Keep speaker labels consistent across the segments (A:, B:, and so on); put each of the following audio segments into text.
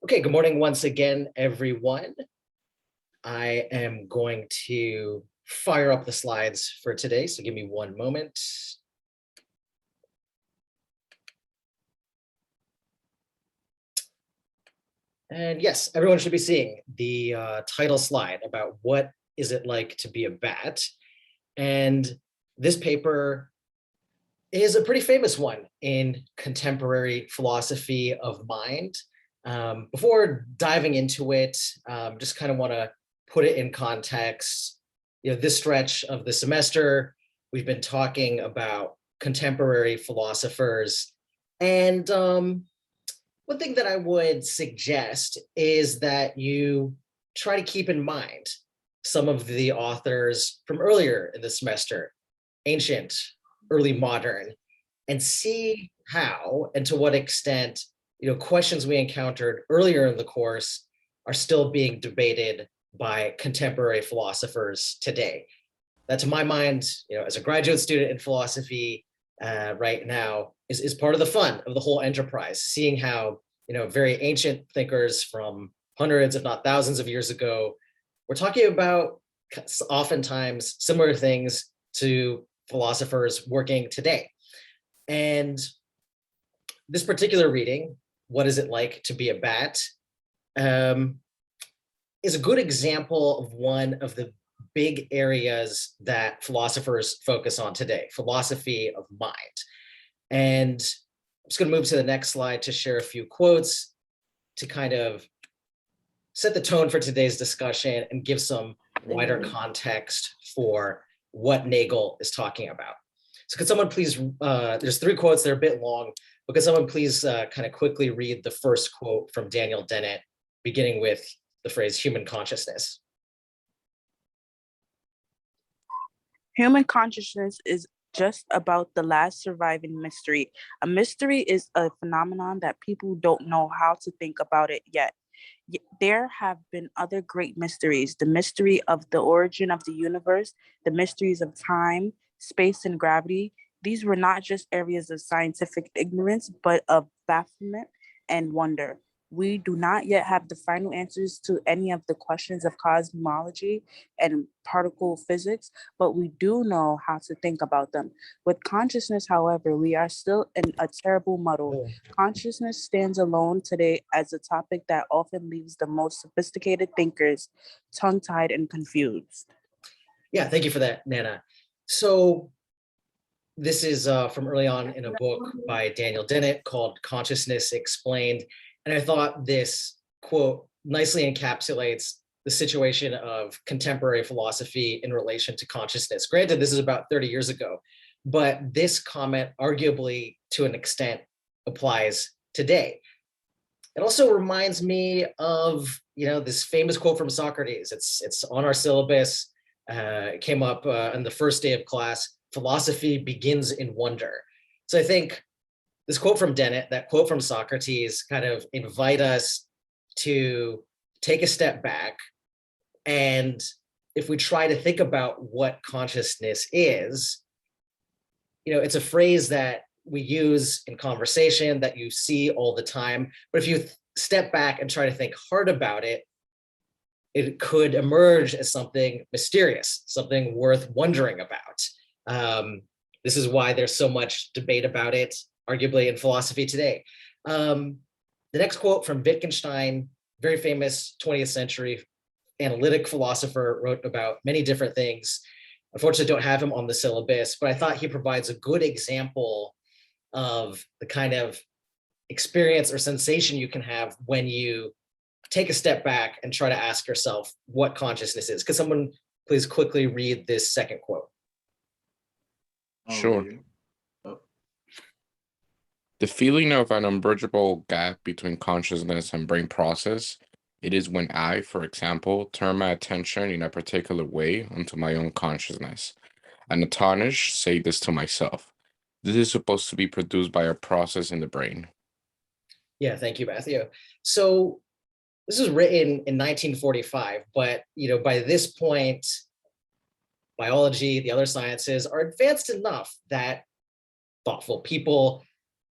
A: Okay, good morning once again, everyone. I am going to fire up the slides for today, so give me one moment. And yes, everyone should be seeing the title slide about what is it like to be a bat. And this paper is a pretty famous one in contemporary philosophy of mind. Before diving into it, just kind of want to put it in context. This stretch of the semester, we've been talking about contemporary philosophers. And one thing that I would suggest is that you try to keep in mind some of the authors from earlier in the semester, ancient, early modern, and see how and to what extent questions we encountered earlier in the course are still being debated by contemporary philosophers today. That, to my mind, as a graduate student in philosophy right now, is part of the fun of the whole enterprise, seeing how very ancient thinkers from hundreds, if not thousands of years ago, we're talking about oftentimes similar things to philosophers working today. And this particular reading, What Is It Like to Be a Bat, is a good example of one of the big areas that philosophers focus on today, philosophy of mind. And I'm just going to move to the next slide to share a few quotes to kind of set the tone for today's discussion and give some wider context for what Nagel is talking about. So could someone please, there's three quotes, they're a bit long, but could someone please kind of quickly read the first quote from Daniel Dennett, beginning with the phrase human consciousness?
B: Human consciousness is just about the last surviving mystery. A mystery is a phenomenon that people don't know how to think about it yet. There have been other great mysteries, the mystery of the origin of the universe, the mysteries of time, space, and gravity. These were not just areas of scientific ignorance, but of bafflement and wonder. We do not yet have the final answers to any of the questions of cosmology and particle physics, but we do know how to think about them. With consciousness, however, we are still in a terrible muddle. Consciousness stands alone today as a topic that often leaves the most sophisticated thinkers tongue-tied and confused.
A: Yeah, thank you for that, Nana. So this is from early on in a book by Daniel Dennett called Consciousness Explained. And I thought this quote nicely encapsulates the situation of contemporary philosophy in relation to consciousness. Granted, this is about 30 years ago, but this comment arguably to an extent applies today. It also reminds me of this famous quote from Socrates. It's on our syllabus. It came up on the first day of class. Philosophy begins in wonder. So I think this quote from Dennett, that quote from Socrates, kind of invite us to take a step back. And if we try to think about what consciousness is, it's a phrase that we use in conversation that you see all the time. But if you step back and try to think hard about it, it could emerge as something mysterious, something worth wondering about. This is why there's so much debate about it, arguably in philosophy today. The next quote from Wittgenstein, very famous 20th century analytic philosopher, wrote about many different things. Unfortunately, don't have him on the syllabus, but I thought he provides a good example of the kind of experience or sensation you can have when you take a step back and try to ask yourself what consciousness is. Could someone please quickly read this second quote?
C: Sure. The feeling of an unbridgeable gap between consciousness and brain process, it is when I, for example, turn my attention in a particular way onto my own consciousness. And astonish, say this to myself. This is supposed to be produced by a process in the brain.
A: Yeah, thank you, Matthew. So this was written in 1945, but by this point, biology, the other sciences are advanced enough that thoughtful people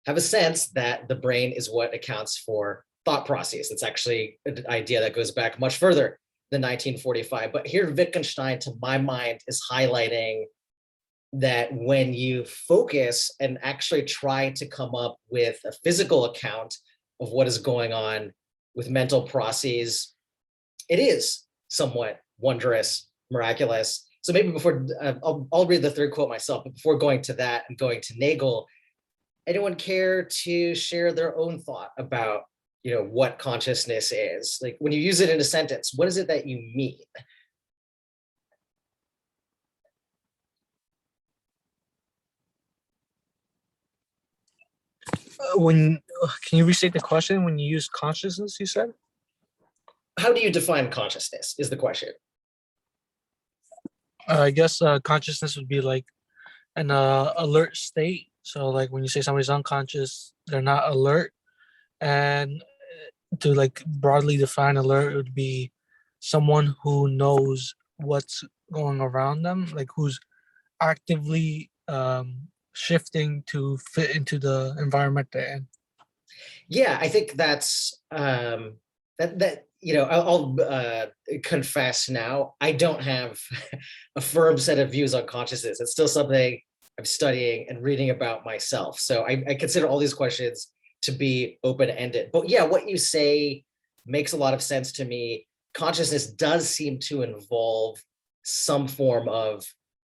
A: have a sense that the brain is what accounts for thought process. It's actually an idea that goes back much further than 1945. But here, Wittgenstein, to my mind, is highlighting that when you focus and actually try to come up with a physical account of what is going on with mental processes, it is somewhat wondrous, miraculous. So maybe before, I'll read the third quote myself, but before going to that and going to Nagel, anyone care to share their own thought about, what consciousness is? Like when you use it in a sentence, what is it that you mean?
D: Can you restate the question? When you use consciousness, you said?
A: How do you define consciousness is the question.
D: I guess consciousness would be like an alert state. So like when you say somebody's unconscious, they're not alert. And to like broadly define alert, it would be someone who knows what's going around them, like who's actively shifting to fit into the environment they're in.
A: Yeah, I think that's I'll confess now, I don't have a firm set of views on consciousness. It's still something I'm studying and reading about myself. So I consider all these questions to be open-ended. But yeah, what you say makes a lot of sense to me. Consciousness does seem to involve some form of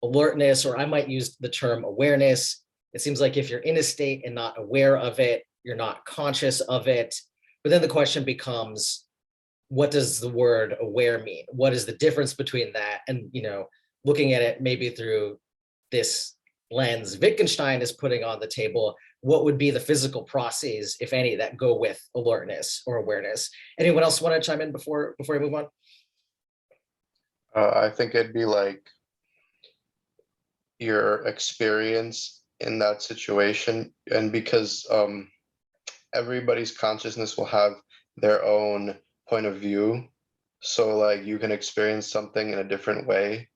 A: alertness, or I might use the term awareness. It seems like if you're in a state and not aware of it, you're not conscious of it. But then the question becomes, what does the word aware mean? What is the difference between that? And, looking at it maybe through this lens Wittgenstein is putting on the table, what would be the physical processes, if any, that go with alertness or awareness? Anyone else want to chime in before I move on?
E: I think it'd be like your experience in that situation, and because everybody's consciousness will have their own point of view, so like you can experience something in a different way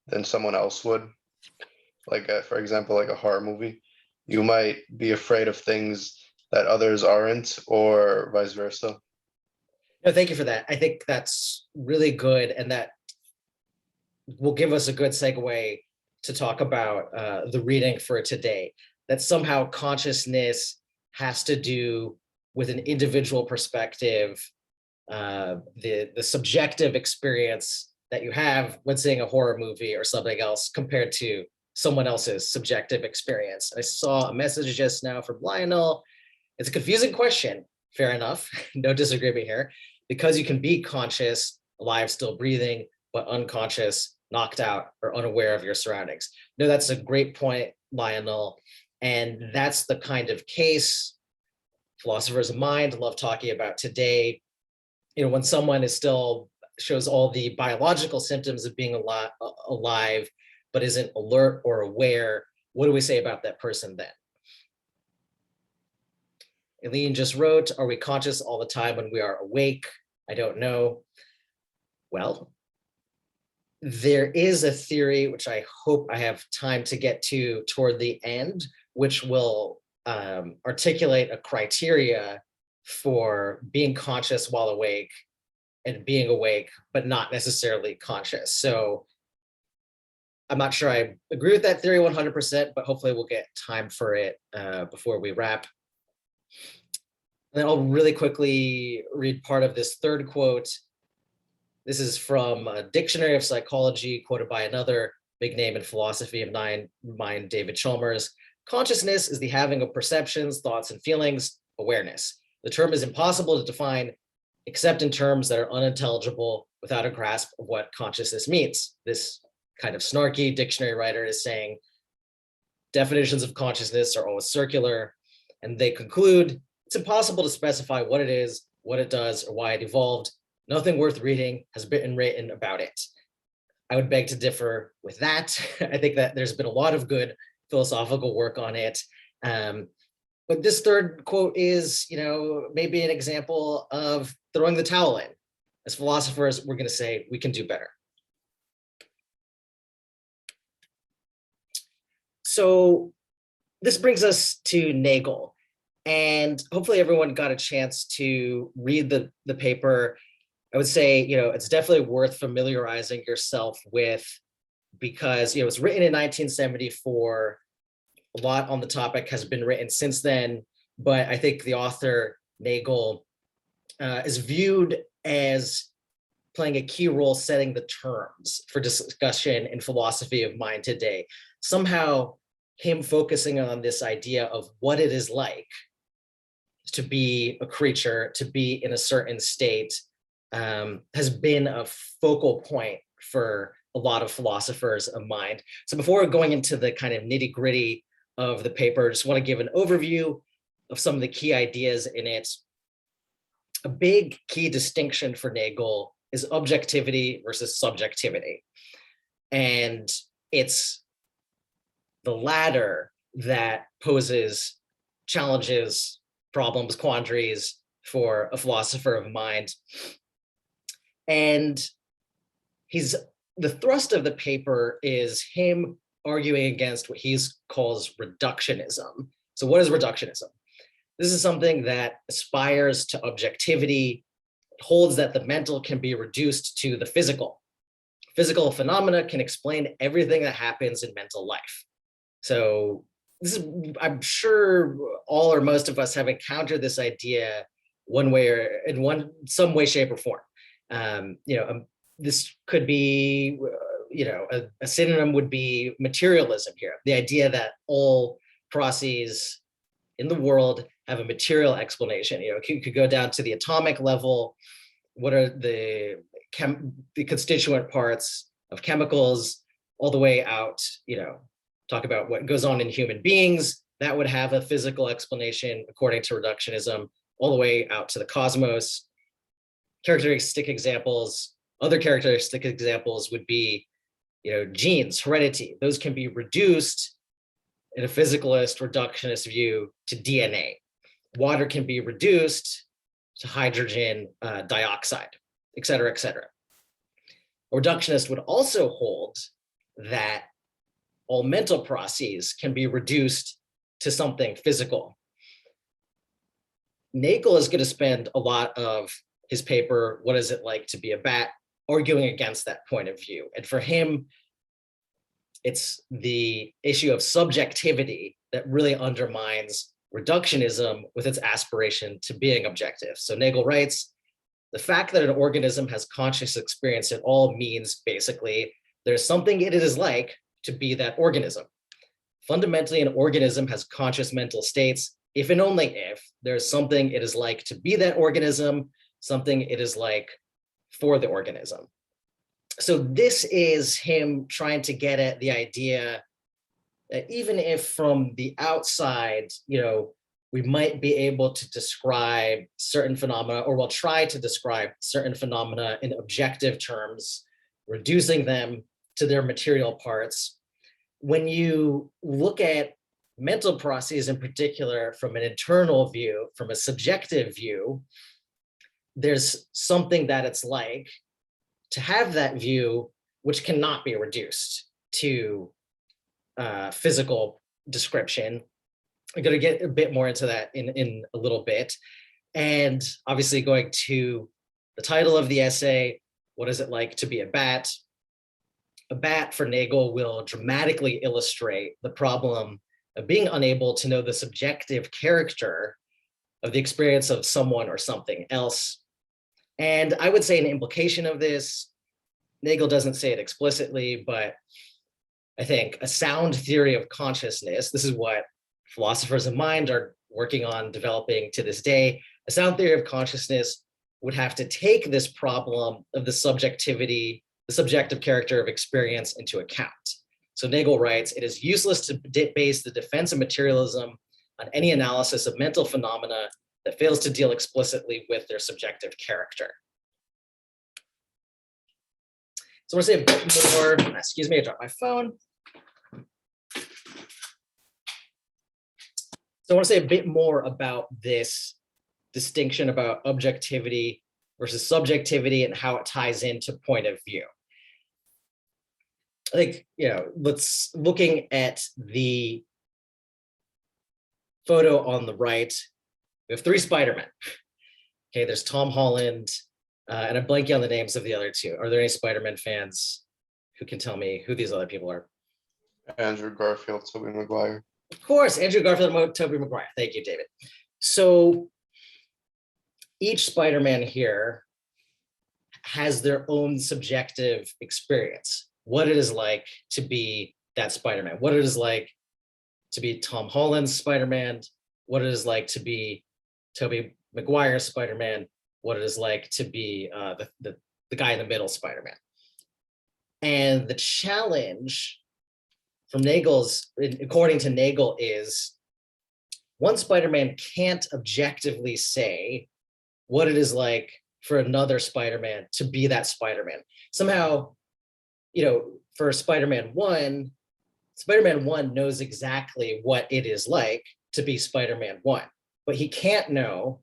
E: than someone else would. Like for example, like a horror movie, you might be afraid of things that others aren't, or vice versa.
A: No, thank you for that. I think that's really good, and that will give us a good segue to talk about the reading for today. That somehow consciousness has to do with an individual perspective, the subjective experience that you have when seeing a horror movie or something else compared to someone else's subjective experience. I saw a message just now from Lionel. It's a confusing question. Fair enough. No disagreement here. Because you can be conscious, alive, still breathing, but unconscious, knocked out, or unaware of your surroundings. No, that's a great point, Lionel. And that's the kind of case philosophers of mind love talking about today. When someone is still shows all the biological symptoms of being alive, but isn't alert or aware, what do we say about that person then? Eileen just wrote, are we conscious all the time when we are awake? I don't know. Well, there is a theory, which I hope I have time to get to toward the end, which will articulate a criteria for being conscious while awake and being awake, but not necessarily conscious. So I'm not sure I agree with that theory 100%, but hopefully we'll get time for it before we wrap. And then I'll really quickly read part of this third quote. This is from a Dictionary of Psychology, quoted by another big name in philosophy of mind, David Chalmers. Consciousness is the having of perceptions, thoughts, and feelings, awareness. The term is impossible to define except in terms that are unintelligible without a grasp of what consciousness means. This kind of snarky dictionary writer is saying definitions of consciousness are always circular, and they conclude it's impossible to specify what it is, what it does, or why it evolved. Nothing worth reading has been written about it. I would beg to differ with that. I think that there's been a lot of good philosophical work on it. But this third quote is, maybe an example of throwing the towel in. As philosophers, we're going to say we can do better. So this brings us to Nagel. And hopefully everyone got a chance to read the paper. I would say, it's definitely worth familiarizing yourself with, because, it was written in 1974. A lot on the topic has been written since then, but I think the author, Nagel, is viewed as playing a key role setting the terms for discussion in philosophy of mind today. Somehow, him focusing on this idea of what it is like to be a creature, to be in a certain state, has been a focal point for a lot of philosophers of mind. So before going into the kind of nitty gritty of the paper, I just want to give an overview of some of the key ideas in it. A big key distinction for Nagel is objectivity versus subjectivity. And it's the latter that poses challenges, problems, quandaries for a philosopher of mind. And the thrust of the paper is him arguing against what he calls reductionism. So what is reductionism? This is something that aspires to objectivity, holds that the mental can be reduced to the physical. Physical phenomena can explain everything that happens in mental life. So this is, I'm sure all or most of us have encountered this idea one way or in some way, shape, or form. This could be, a synonym would be materialism here. The idea that all processes in the world have a material explanation. It could go down to the atomic level. What are the constituent parts of chemicals, all the way out, talk about what goes on in human beings. That would have a physical explanation according to reductionism, all the way out to the cosmos. Characteristic examples, other characteristic examples would be, genes, heredity. Those can be reduced in a physicalist reductionist view to DNA. Water can be reduced to hydrogen dioxide, et cetera, et cetera. A reductionist would also hold that all mental processes can be reduced to something physical. Nagel is going to spend a lot of his paper, What Is It Like to Be a Bat?, arguing against that point of view. And for him, it's the issue of subjectivity that really undermines reductionism with its aspiration to being objective. So Nagel writes, the fact that an organism has conscious experience at all means basically there's something it is like to be that organism. Fundamentally, an organism has conscious mental states if and only if there's something it is like to be that organism, something it is like for the organism. So this is him trying to get at the idea that even if from the outside, we might be able to describe certain phenomena, or we'll try to describe certain phenomena in objective terms, reducing them to their material parts. When you look at mental processes in particular from an internal view, from a subjective view, there's something that it's like to have that view, which cannot be reduced to physical description. I'm going to get a bit more into that in a little bit. And obviously going to the title of the essay, What Is It Like to Be a Bat? A bat for Nagel will dramatically illustrate the problem of being unable to know the subjective character of the experience of someone or something else. And I would say an implication of this, Nagel doesn't say it explicitly, but I think a sound theory of consciousness, this is what philosophers of mind are working on developing to this day. A sound theory of consciousness would have to take this problem of the subjectivity, the subjective character of experience into account. So Nagel writes, it is useless to base the defense of materialism on any analysis of mental phenomena that fails to deal explicitly with their subjective character. So I want to say a bit more, excuse me, I dropped my phone. So I want to say a bit more about this distinction about objectivity versus subjectivity and how it ties into point of view. I think, let's looking at the photo on the right, we have 3 Spider-Men. Okay, there's Tom Holland, and I'm blanking on the names of the other 2. Are there any Spider-Man fans who can tell me who these other people are?
E: Andrew Garfield, Tobey Maguire.
A: Of course, Andrew Garfield and Tobey Maguire. Thank you, David. So each Spider-Man here has their own subjective experience. What it is like to be that Spider-Man, what it is like to be Tom Holland's Spider-Man, what it is like to be Tobey Maguire's Spider-Man, what it is like to be the guy in the middle Spider-Man. And the challenge from Nagel's, according to Nagel, is one Spider-Man can't objectively say what it is like for another Spider-Man to be that Spider-Man. Somehow, for Spider-Man 1 knows exactly what it is like to be Spider-Man 1, but he can't know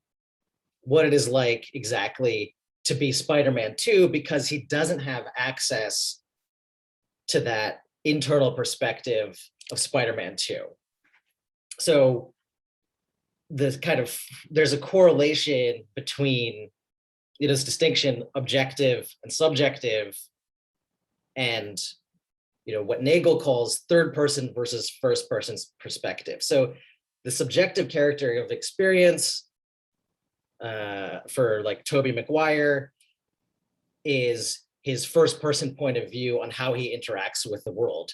A: what it is like exactly to be Spider-Man 2 because he doesn't have access to that internal perspective of Spider-Man 2. So there's a correlation between this distinction, objective and subjective, and what Nagel calls third person versus first person's perspective. So the subjective character of experience for like Tobey Maguire is his first person point of view on how he interacts with the world.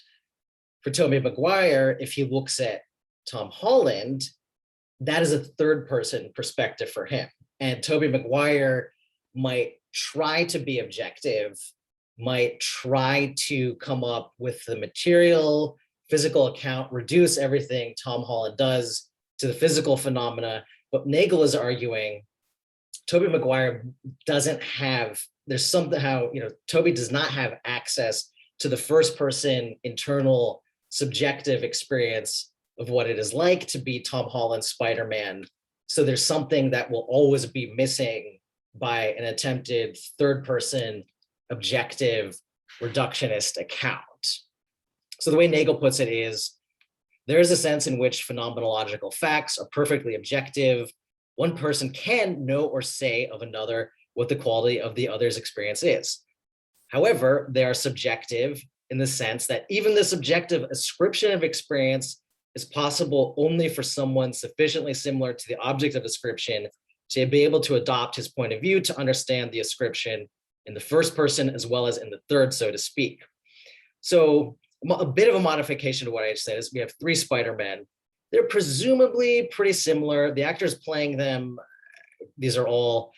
A: For Tobey Maguire, if he looks at Tom Holland, that is a third person perspective for him. And Tobey Maguire might try to be objective, might try to come up with the material, physical account, reduce everything Tom Holland does to the physical phenomena. But Nagel is arguing Tobey Maguire doesn't have, there's somehow, Tobey does not have access to the first person internal subjective experience of what it is like to be Tom Holland's Spider-Man. So there's something that will always be missing by an attempted third person objective reductionist account. So the way Nagel puts it is, there is a sense in which phenomenological facts are perfectly objective. One person can know or say of another what the quality of the other's experience is. However, they are subjective in the sense that even the subjective ascription of experience is possible only for someone sufficiently similar to the object of ascription to be able to adopt his point of view to understand the ascription in the first person as well as in the third, so to speak. So a bit of a modification to what I just said is we have 3 Spider-Men. They're presumably pretty similar. The actors playing them, these are all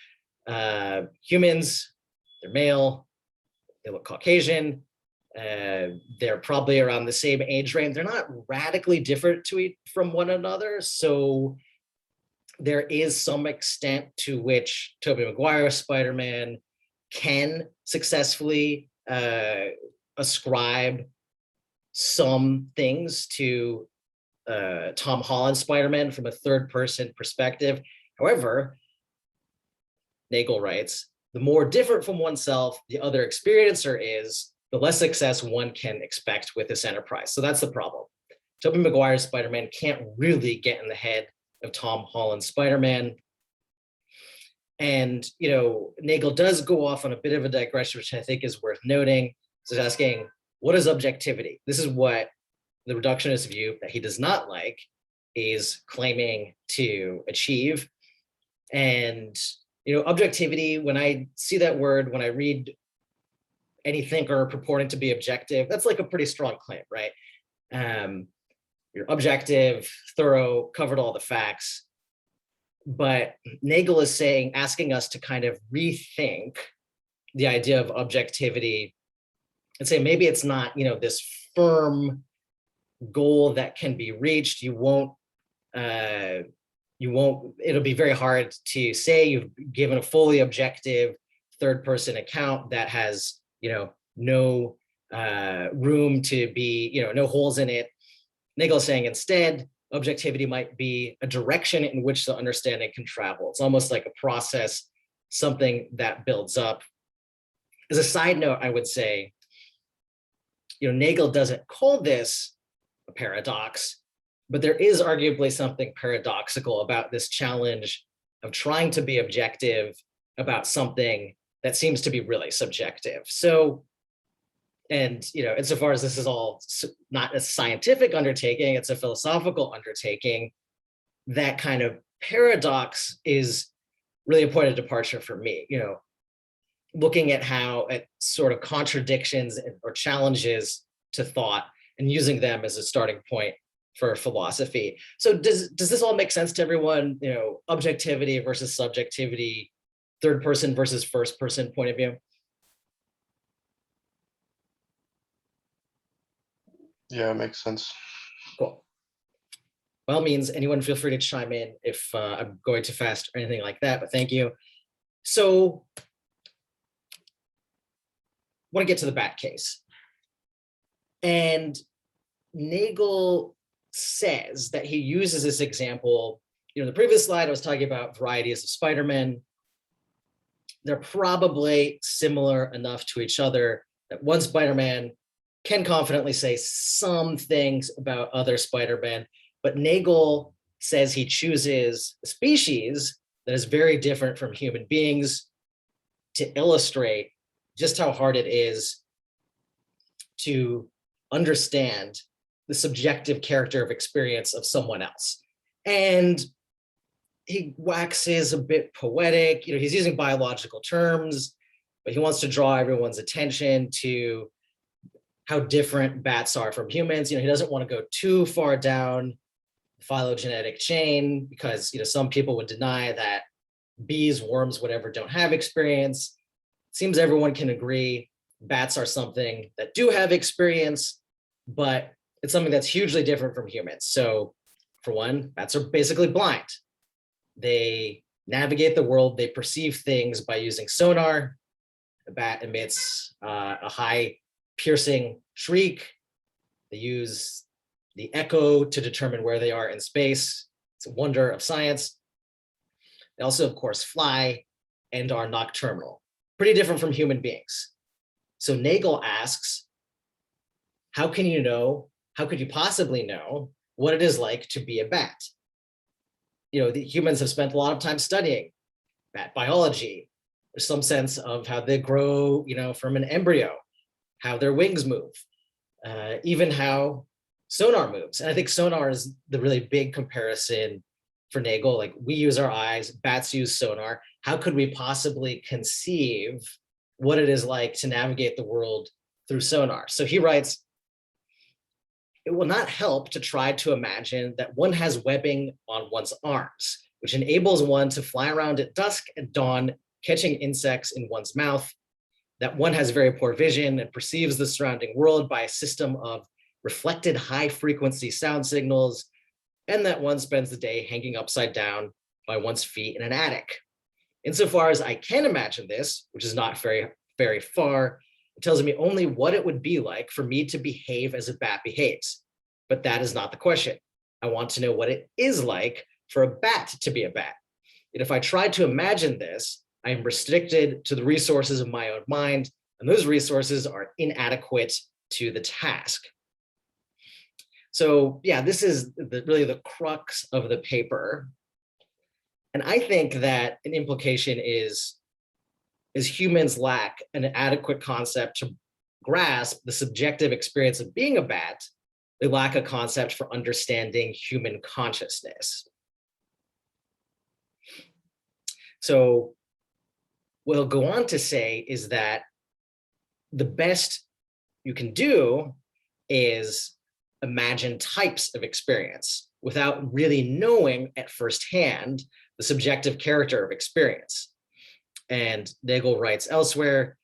A: humans, they're male, they look Caucasian, they're probably around the same age range. They're not radically different from one another. So there is some extent to which Tobey Maguire's Spider-Man can successfully ascribe some things to Tom Holland's Spider-Man from a third person perspective. However, Nagel writes, the more different from oneself the other experiencer is, the less success one can expect with this enterprise. So that's the problem. Tobey Maguire's Spider-Man can't really get in the head of Tom Holland's Spider-Man. And, Nagel does go off on a bit of a digression, which I think is worth noting. So he's asking, what is objectivity? This is what the reductionist view that he does not like is claiming to achieve. And, objectivity, when I see that word, when I read any thinker purporting to be objective, that's like a pretty strong claim, right? You're objective, thorough, covered all the facts. But Nagel is asking us to kind of rethink the idea of objectivity and say, maybe it's not, this firm goal that can be reached. It'll be very hard to say you've given a fully objective third person account that has, no room to be, no holes in it. Nagel is saying instead, objectivity might be a direction in which the understanding can travel. It's almost like a process, something that builds up. As a side note, I would say, Nagel doesn't call this a paradox, But there is arguably something paradoxical about this challenge of trying to be objective about something that seems to be really subjective. So, and insofar as this is all not a scientific undertaking, it's a philosophical undertaking, that kind of paradox is really a point of departure for me. Looking at sort of contradictions or challenges to thought and using them as a starting point for philosophy. So does this all make sense to everyone? Objectivity versus subjectivity, third person versus first person point of view.
E: Yeah, it makes sense.
A: Cool. By all means, anyone feel free to chime in if I'm going too fast or anything like that, but thank you. So I want to get to the bat case. And Nagel says that he uses this example. The previous slide, I was talking about varieties of Spider-Man. They're probably similar enough to each other that one Spider-Man can confidently say some things about other Spider-Man, but Nagel says he chooses a species that is very different from human beings to illustrate just how hard it is to understand the subjective character of experience of someone else. And he waxes a bit poetic. He's using biological terms, but he wants to draw everyone's attention to how different bats are from humans. He doesn't want to go too far down the phylogenetic chain because some people would deny that bees, worms, whatever don't have experience. Seems everyone can agree bats are something that do have experience, but it's something that's hugely different from humans. So for one, bats are basically blind. They navigate the world, they perceive things by using sonar. A bat emits a high piercing shriek. They use the echo to determine where they are in space. It's a wonder of science. They also, of course, fly and are nocturnal. Pretty different from human beings. So Nagel asks, how could you possibly know what it is like to be a bat? The humans have spent a lot of time studying bat biology. There's some sense of how they grow, from an embryo, how their wings move, even how sonar moves. And I think sonar is the really big comparison for Nagel. Like, we use our eyes, bats use sonar. How could we possibly conceive what it is like to navigate the world through sonar? So he writes, it will not help to try to imagine that one has webbing on one's arms, which enables one to fly around at dusk and dawn, catching insects in one's mouth, that one has very poor vision and perceives the surrounding world by a system of reflected high-frequency sound signals, and that one spends the day hanging upside down by one's feet in an attic. Insofar as I can imagine this, which is not very, very far, it tells me only what it would be like for me to behave as a bat behaves. But that is not the question. I want to know what it is like for a bat to be a bat. And if I try to imagine this, I am restricted to the resources of my own mind, and those resources are inadequate to the task. So yeah, this is really the crux of the paper. And I think that an implication is humans lack an adequate concept to grasp the subjective experience of being a bat. They lack a concept for understanding human consciousness. So what he'll go on to say is that the best you can do is imagine types of experience without really knowing at first hand the subjective character of experience. And Nagel writes elsewhere,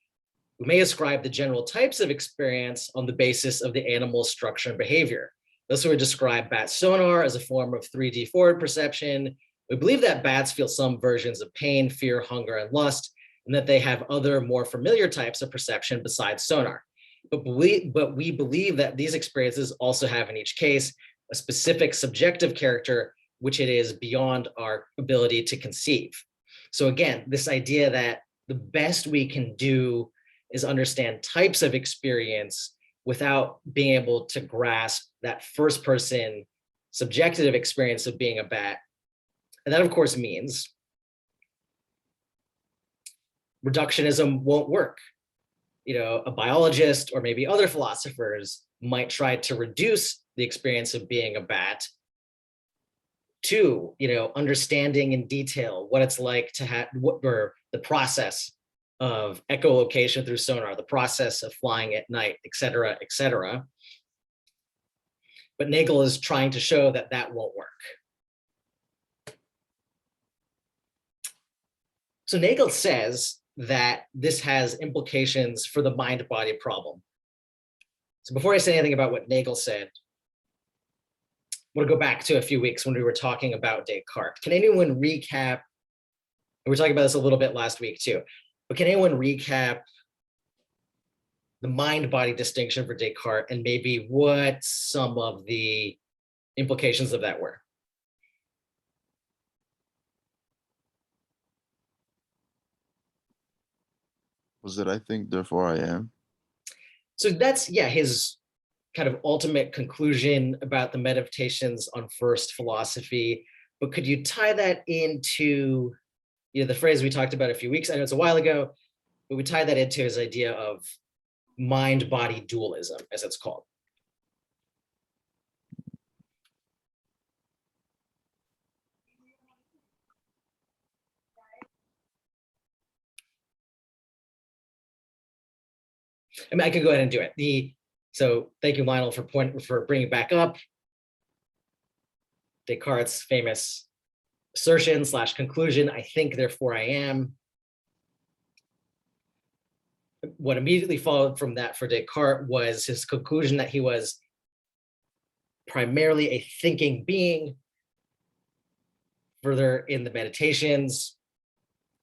A: we may ascribe the general types of experience on the basis of the animal's structure and behavior. Thus, we would describe bat sonar as a form of 3D forward perception. We believe that bats feel some versions of pain, fear, hunger, and lust, and that they have other more familiar types of perception besides sonar. But we believe that these experiences also have, in each case, a specific subjective character, which it is beyond our ability to conceive. So again, this idea that the best we can do is understand types of experience without being able to grasp that first person subjective experience of being a bat. And that, of course, means reductionism won't work. You know, a biologist or maybe other philosophers might try to reduce the experience of being a bat to, you know, understanding in detail what it's like to have, or the process of echolocation through sonar, the process of flying at night, et cetera, et cetera. But Nagel is trying to show that that won't work. So Nagel says that this has implications for the mind-body problem. So before I say anything about what Nagel said, I want to go back to a few weeks when we were talking about Descartes. Can anyone recap? We were talking about this a little bit last week too, but can anyone recap the mind-body distinction for Descartes and maybe what some of the implications of that were?
F: Was it I think, therefore I am?
A: So that's, yeah, his kind of ultimate conclusion about the Meditations on First Philosophy. But could you tie that into, you know, the phrase we talked about a few weeks, I know it's a while ago, but we tie that into his idea of mind-body dualism, as it's called. I mean, I could go ahead and do it. So thank you, Lionel, for bringing back up Descartes' famous assertion / conclusion, I think, therefore I am. What immediately followed from that for Descartes was his conclusion that he was primarily a thinking being. Further in the Meditations,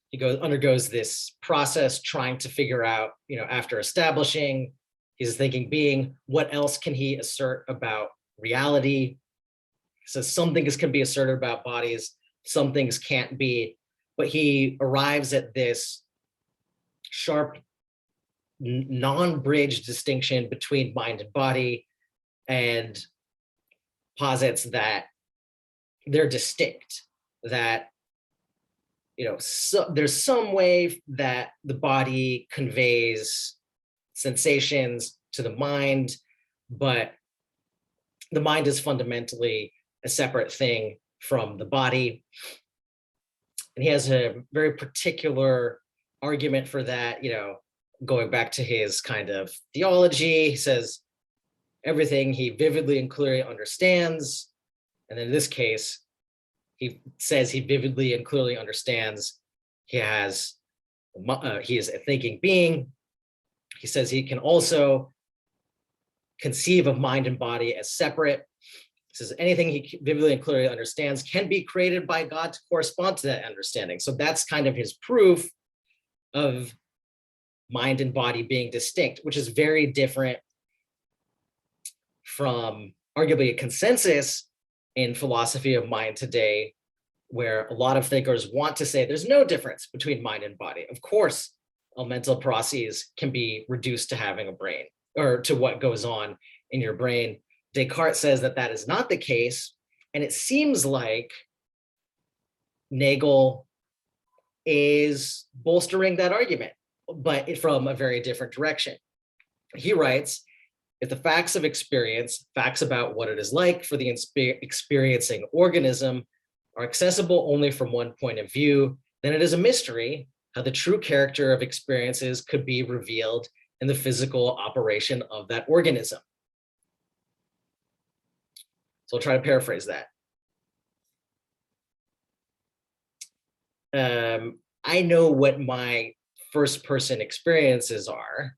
A: he undergoes this process trying to figure out, you know, after establishing he's a thinking being, what else can he assert about reality? So some things can be asserted about bodies, some things can't be, but he arrives at this sharp non-bridge distinction between mind and body and posits that they're distinct, that, you know, so there's some way that the body conveys sensations to the mind, but the mind is fundamentally a separate thing from the body. And he has a very particular argument for that, you know, going back to his kind of theology. He says everything he vividly and clearly understands. And in this case, he says he vividly and clearly understands he is a thinking being. He says he can also conceive of mind and body as separate. He says anything he vividly and clearly understands can be created by God to correspond to that understanding. So that's kind of his proof of mind and body being distinct, which is very different from arguably a consensus in philosophy of mind today, where a lot of thinkers want to say there's no difference between mind and body. Of course, all mental processes can be reduced to having a brain, or to what goes on in your brain. Descartes says that that is not the case, and it seems like Nagel is bolstering that argument, but from a very different direction. He writes, if the facts of experience, facts about what it is like for the experiencing organism, are accessible only from one point of view, then it is a mystery how the true character of experiences could be revealed in the physical operation of that organism. So I'll try to paraphrase that. I know what my first person experiences are.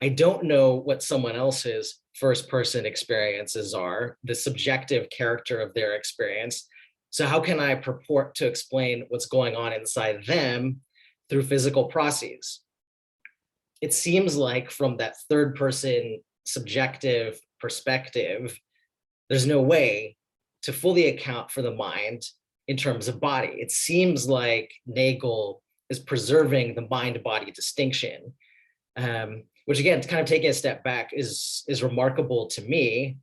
A: I don't know what someone else's first person experiences are, the subjective character of their experience. So how can I purport to explain what's going on inside them through physical processes? It seems like from that third person subjective perspective, there's no way to fully account for the mind in terms of body. It seems like Nagel is preserving the mind-body distinction, which again, kind of taking a step back is remarkable to me,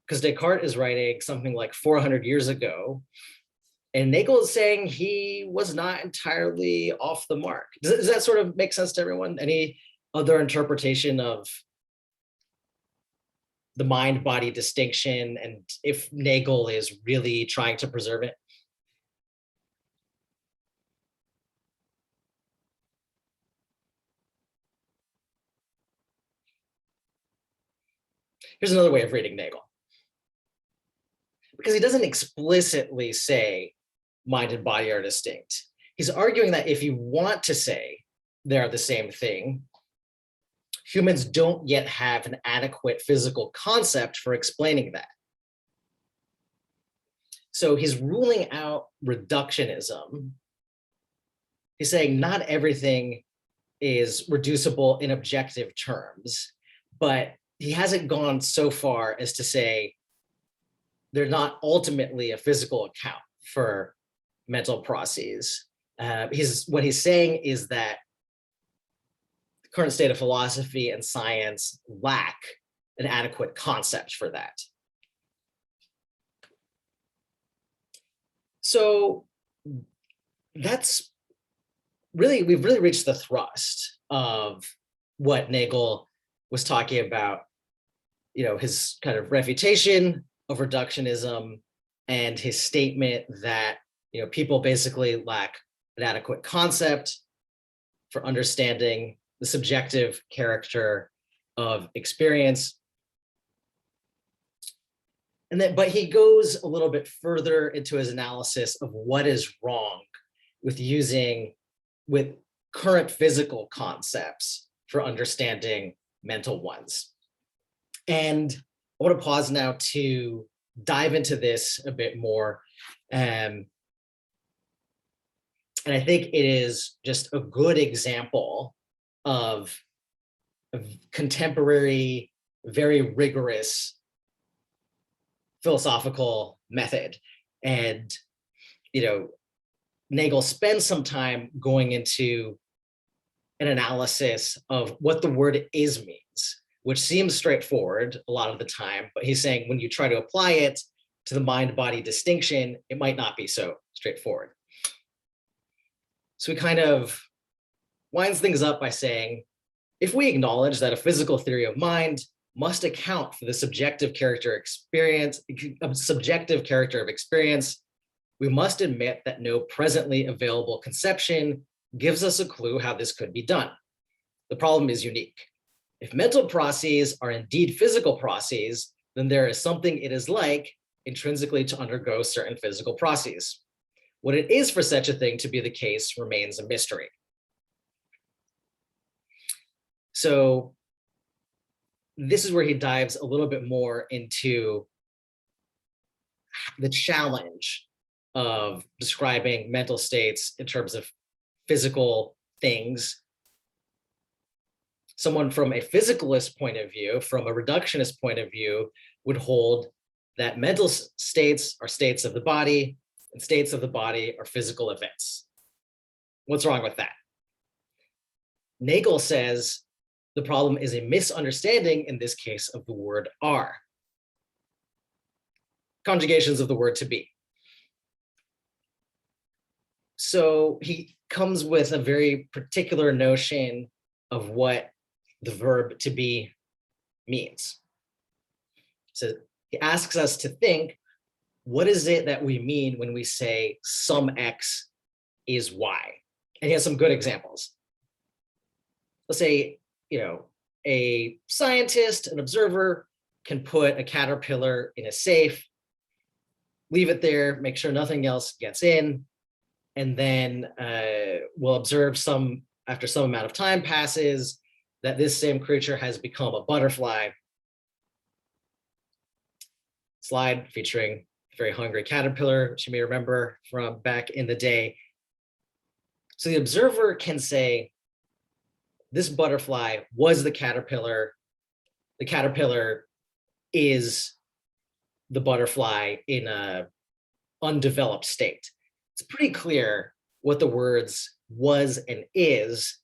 A: because Descartes is writing something like 400 years ago, and Nagel is saying he was not entirely off the mark. Does that sort of make sense to everyone? Any other interpretation of the mind-body distinction, and if Nagel is really trying to preserve it? Here's another way of reading Nagel. Because he doesn't explicitly say mind and body are distinct. He's arguing that if you want to say they're the same thing, humans don't yet have an adequate physical concept for explaining that. So he's ruling out reductionism. He's saying not everything is reducible in objective terms, but he hasn't gone so far as to say they're not ultimately a physical account for mental processes. What he's saying is that the current state of philosophy and science lack an adequate concept for that. So that's really, we've really reached the thrust of what Nagel was talking about, his kind of refutation of reductionism and his statement that, people basically lack an adequate concept for understanding the subjective character of experience. And then, but he goes a little bit further into his analysis of what is wrong with current physical concepts for understanding mental ones. And I want to pause now to dive into this a bit more. And I think it is just a good example of a contemporary, very rigorous philosophical method. And, Nagel spends some time going into an analysis of what the word is means, which seems straightforward a lot of the time, but he's saying when you try to apply it to the mind-body distinction, it might not be so straightforward. So he kind of winds things up by saying, if we acknowledge that a physical theory of mind must account for the subjective character of experience, we must admit that no presently available conception gives us a clue how this could be done. The problem is unique. If mental processes are indeed physical processes, then there is something it is like intrinsically to undergo certain physical processes. What it is for such a thing to be the case remains a mystery. So this is where he dives a little bit more into the challenge of describing mental states in terms of physical things. Someone from a physicalist point of view, from a reductionist point of view, would hold that mental states are states of the body and states of the body are physical events. What's wrong with that? Nagel says the problem is a misunderstanding, in this case, of the word are. Conjugations of the word to be. So he comes with a very particular notion of what the verb to be means. So he asks us to think, what is it that we mean when we say some X is Y? And he has some good examples. Let's say, a scientist, an observer, can put a caterpillar in a safe, leave it there, make sure nothing else gets in, and then we'll observe after some amount of time passes, that this same creature has become a butterfly. Slide featuring a very hungry caterpillar, which you may remember from back in the day. So the observer can say, this butterfly was the caterpillar is the butterfly in an undeveloped state. It's pretty clear what the words was and is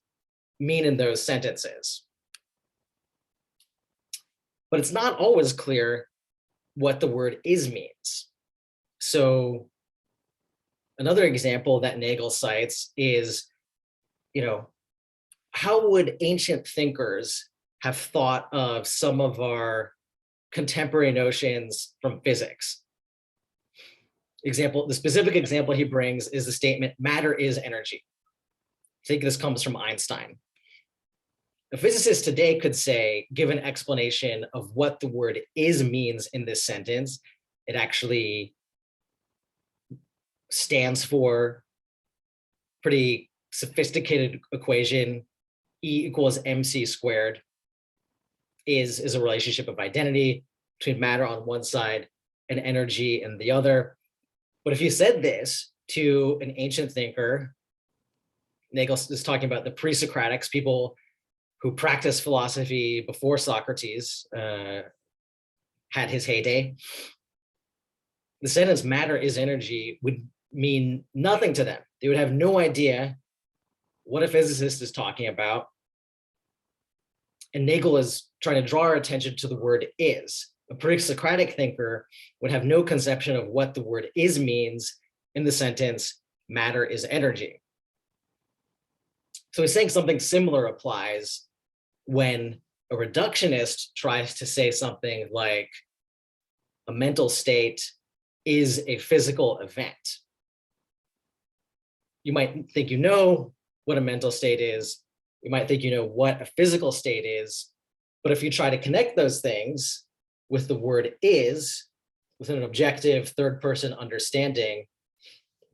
A: mean in those sentences. But it's not always clear what the word is means. So another example that Nagel cites is, how would ancient thinkers have thought of some of our contemporary notions from physics? The specific example he brings is the statement, matter is energy. I think this comes from Einstein. A physicist today could say, give an explanation of what the word is means in this sentence. It actually stands for pretty sophisticated equation, E equals mc squared, is a relationship of identity between matter on one side and energy in the other. But if you said this to an ancient thinker, Nagel is talking about the pre-Socratics, people who practiced philosophy before Socrates had his heyday. The sentence matter is energy would mean nothing to them. They would have no idea what a physicist is talking about. And Nagel is trying to draw our attention to the word is. A pre-Socratic thinker would have no conception of what the word is means in the sentence, matter is energy. So he's saying something similar applies when a reductionist tries to say something like a mental state is a physical event. You might think you know what a mental state is. You might think you know what a physical state is. But if you try to connect those things with the word is, with an objective third-person understanding,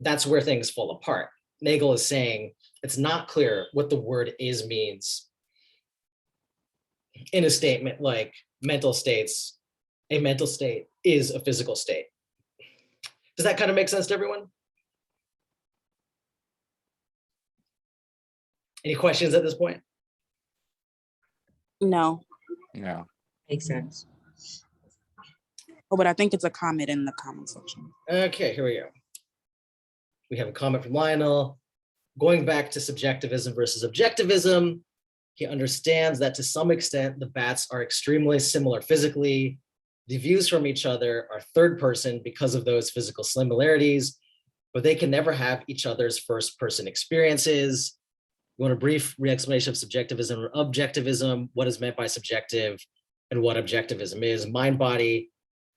A: that's where things fall apart. Nagel is saying it's not clear what the word is means in a statement like mental states, a mental state is a physical state. Does that kind of make sense to everyone? Any questions at this point?
B: No.
C: Yeah.
G: Makes sense.
B: Oh, but I think it's a comment in the comment section.
A: Okay, here we go. We have a comment from Lionel. Going back to subjectivism versus objectivism, he understands that to some extent, the bats are extremely similar physically. The views from each other are third person because of those physical similarities, but they can never have each other's first person experiences. You want a brief re-explanation of subjectivism or objectivism, what is meant by subjective and what objectivism is. Mind body,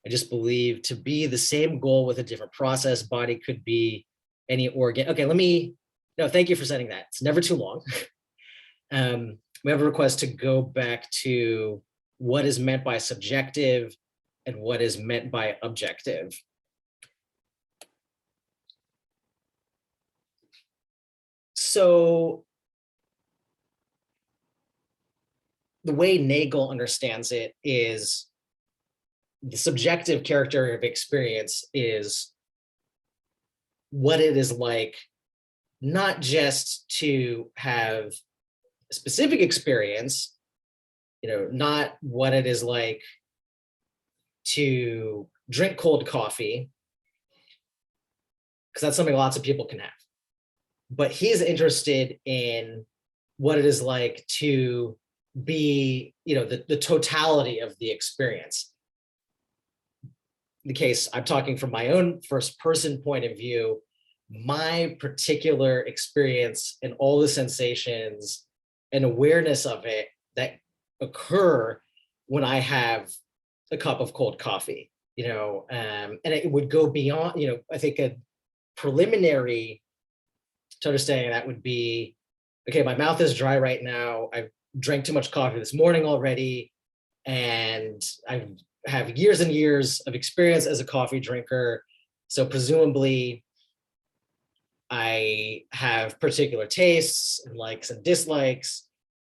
A: I just believe to be the same goal with a different process. Body could be any organ. Okay, no, thank you for setting that. It's never too long. We have a request to go back to what is meant by subjective and what is meant by objective. So the way Nagel understands it is the subjective character of experience is what it is like, not just to have a specific experience, not what it is like to drink cold coffee, because that's something lots of people can have. But he's interested in what it is like to be, the totality of the experience. In the case, I'm talking from my own first person point of view, my particular experience and all the sensations and awareness of it that occur when I have a cup of cold coffee, and it would go beyond, I think a preliminary to understanding that would be, okay, my mouth is dry right now. I've drank too much coffee this morning already, and I have years and years of experience as a coffee drinker. So presumably I have particular tastes and likes and dislikes.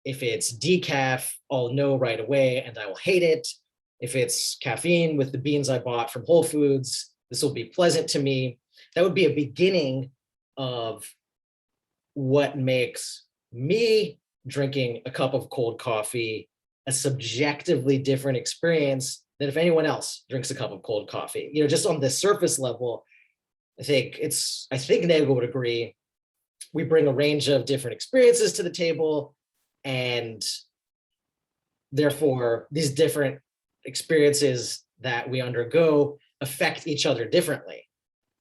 A: If it's decaf, I'll know right away and I will hate it. If it's caffeine with the beans I bought from Whole Foods, this will be pleasant to me. That would be a beginning of what makes me drinking a cup of cold coffee a subjectively different experience than if anyone else drinks a cup of cold coffee. Just on the surface level, I think Nagel would agree, we bring a range of different experiences to the table, and therefore these different experiences that we undergo affect each other differently.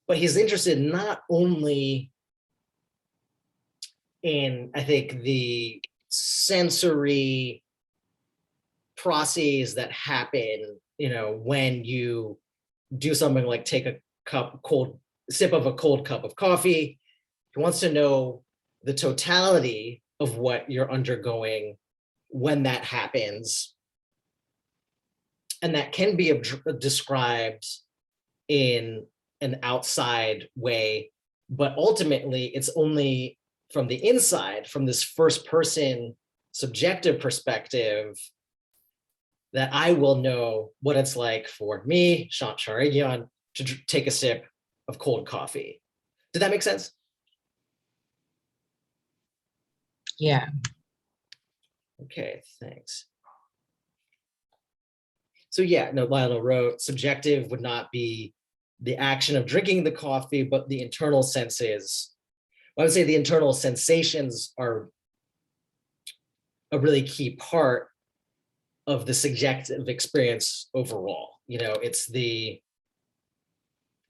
A: But he's interested not only in, I think, the sensory processes that happen, when you do something like take a sip of a cold cup of coffee. He wants to know the totality of what you're undergoing when that happens. And that can be described in an outside way, but ultimately it's only from the inside, from this first person subjective perspective, that I will know what it's like for me, Shant Sharagian, to take a sip of cold coffee. Did that make sense?
G: Yeah.
A: Okay, thanks. So yeah, no, Lionel wrote, subjective would not be the action of drinking the coffee, but the internal senses. I would say the internal sensations are a really key part of the subjective experience overall. It's the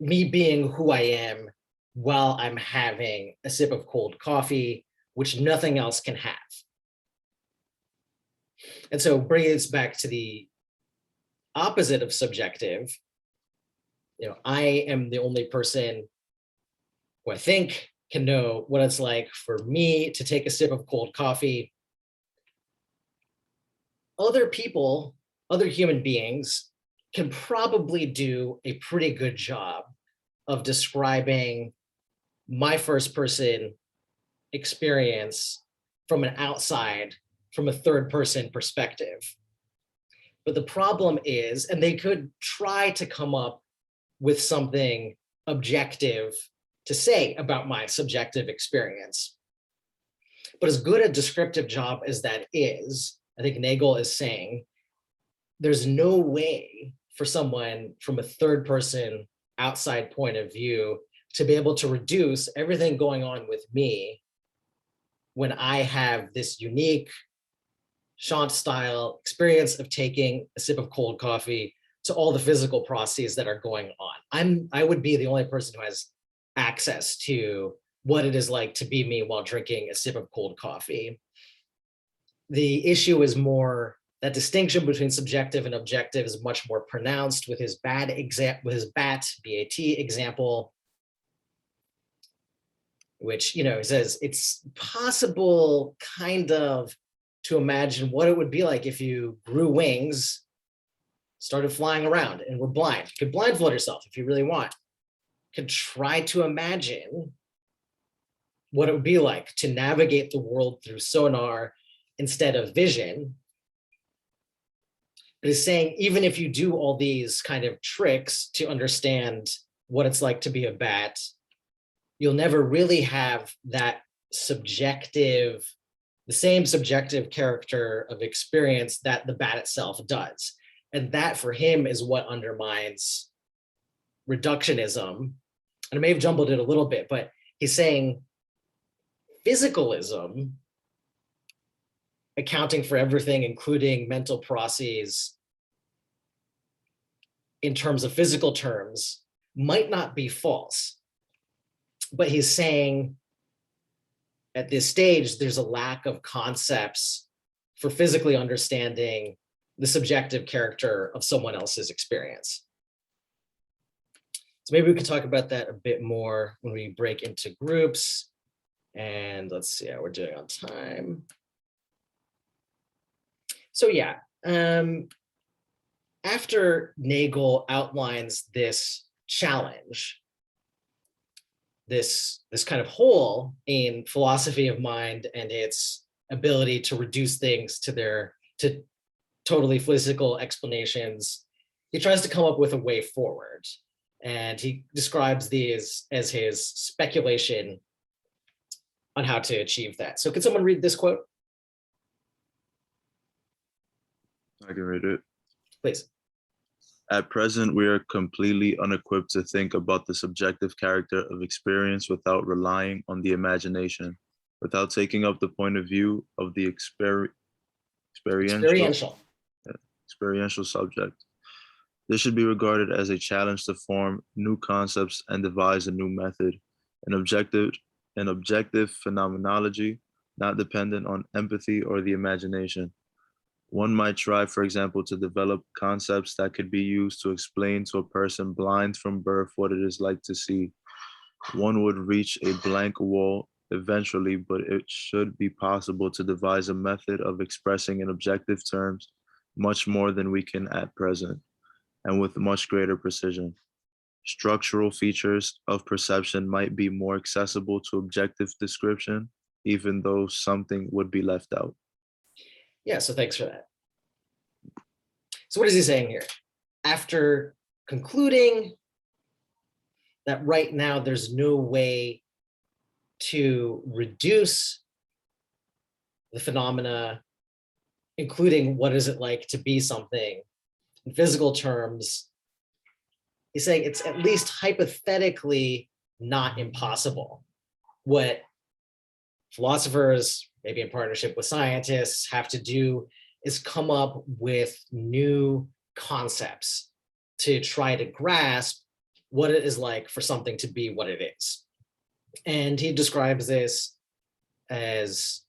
A: me being who I am while I'm having a sip of cold coffee, which nothing else can have. And so bringing this back to the opposite of subjective, I am the only person who I think can know what it's like for me to take a sip of cold coffee. Other people, other human beings, can probably do a pretty good job of describing my first person experience from an outside, from a third person perspective. But the problem is, and they could try to come up with something objective to say about my subjective experience. But as good a descriptive job as that is, I think Nagel is saying, there's no way for someone from a third person outside point of view to be able to reduce everything going on with me when I have this unique Shant style experience of taking a sip of cold coffee to all the physical processes that are going on. I would be the only person who has access to what it is like to be me while drinking a sip of cold coffee. The issue is more that distinction between subjective and objective is much more pronounced with his BAT example, which, he says it's possible kind of to imagine what it would be like if you grew wings, started flying around, and were blind. You could blindfold yourself if you really want. You could try to imagine what it would be like to navigate the world through sonar instead of vision. But he's saying, even if you do all these kind of tricks to understand what it's like to be a bat, you'll never really have that the same subjective character of experience that the bat itself does. And that for him is what undermines reductionism. And I may have jumbled it a little bit, but he's saying physicalism, accounting for everything, including mental processes in terms of physical terms, might not be false. But he's saying at this stage, there's a lack of concepts for physically understanding the subjective character of someone else's experience. So maybe we can talk about that a bit more when we break into groups. And let's see how we're doing on time. So yeah, after Nagel outlines this challenge, this kind of hole in philosophy of mind and its ability to reduce things to totally physical explanations, he tries to come up with a way forward. And he describes these as his speculation on how to achieve that. So can someone read this quote?
F: I can read it.
A: Please.
F: At present, we are completely unequipped to think about the subjective character of experience without relying on the imagination, without taking up the point of view of the experiential subject. This should be regarded as a challenge to form new concepts and devise a new method, an objective, an objective phenomenology, not dependent on empathy or the imagination. One might try, for example, to develop concepts that could be used to explain to a person blind from birth what it is like to see. One would reach a blank wall eventually, but it should be possible to devise a method of expressing in objective terms much more than we can at present, and with much greater precision. Structural features of perception might be more accessible to objective description, even though something would be left out.
A: Yeah, so thanks for that. So what is he saying here? After concluding that right now there's no way to reduce the phenomena, including what is it like to be something in physical terms, he's saying it's at least hypothetically not impossible. What philosophers, maybe in partnership with scientists, have to do is come up with new concepts to try to grasp what it is like for something to be what it is. And he describes this as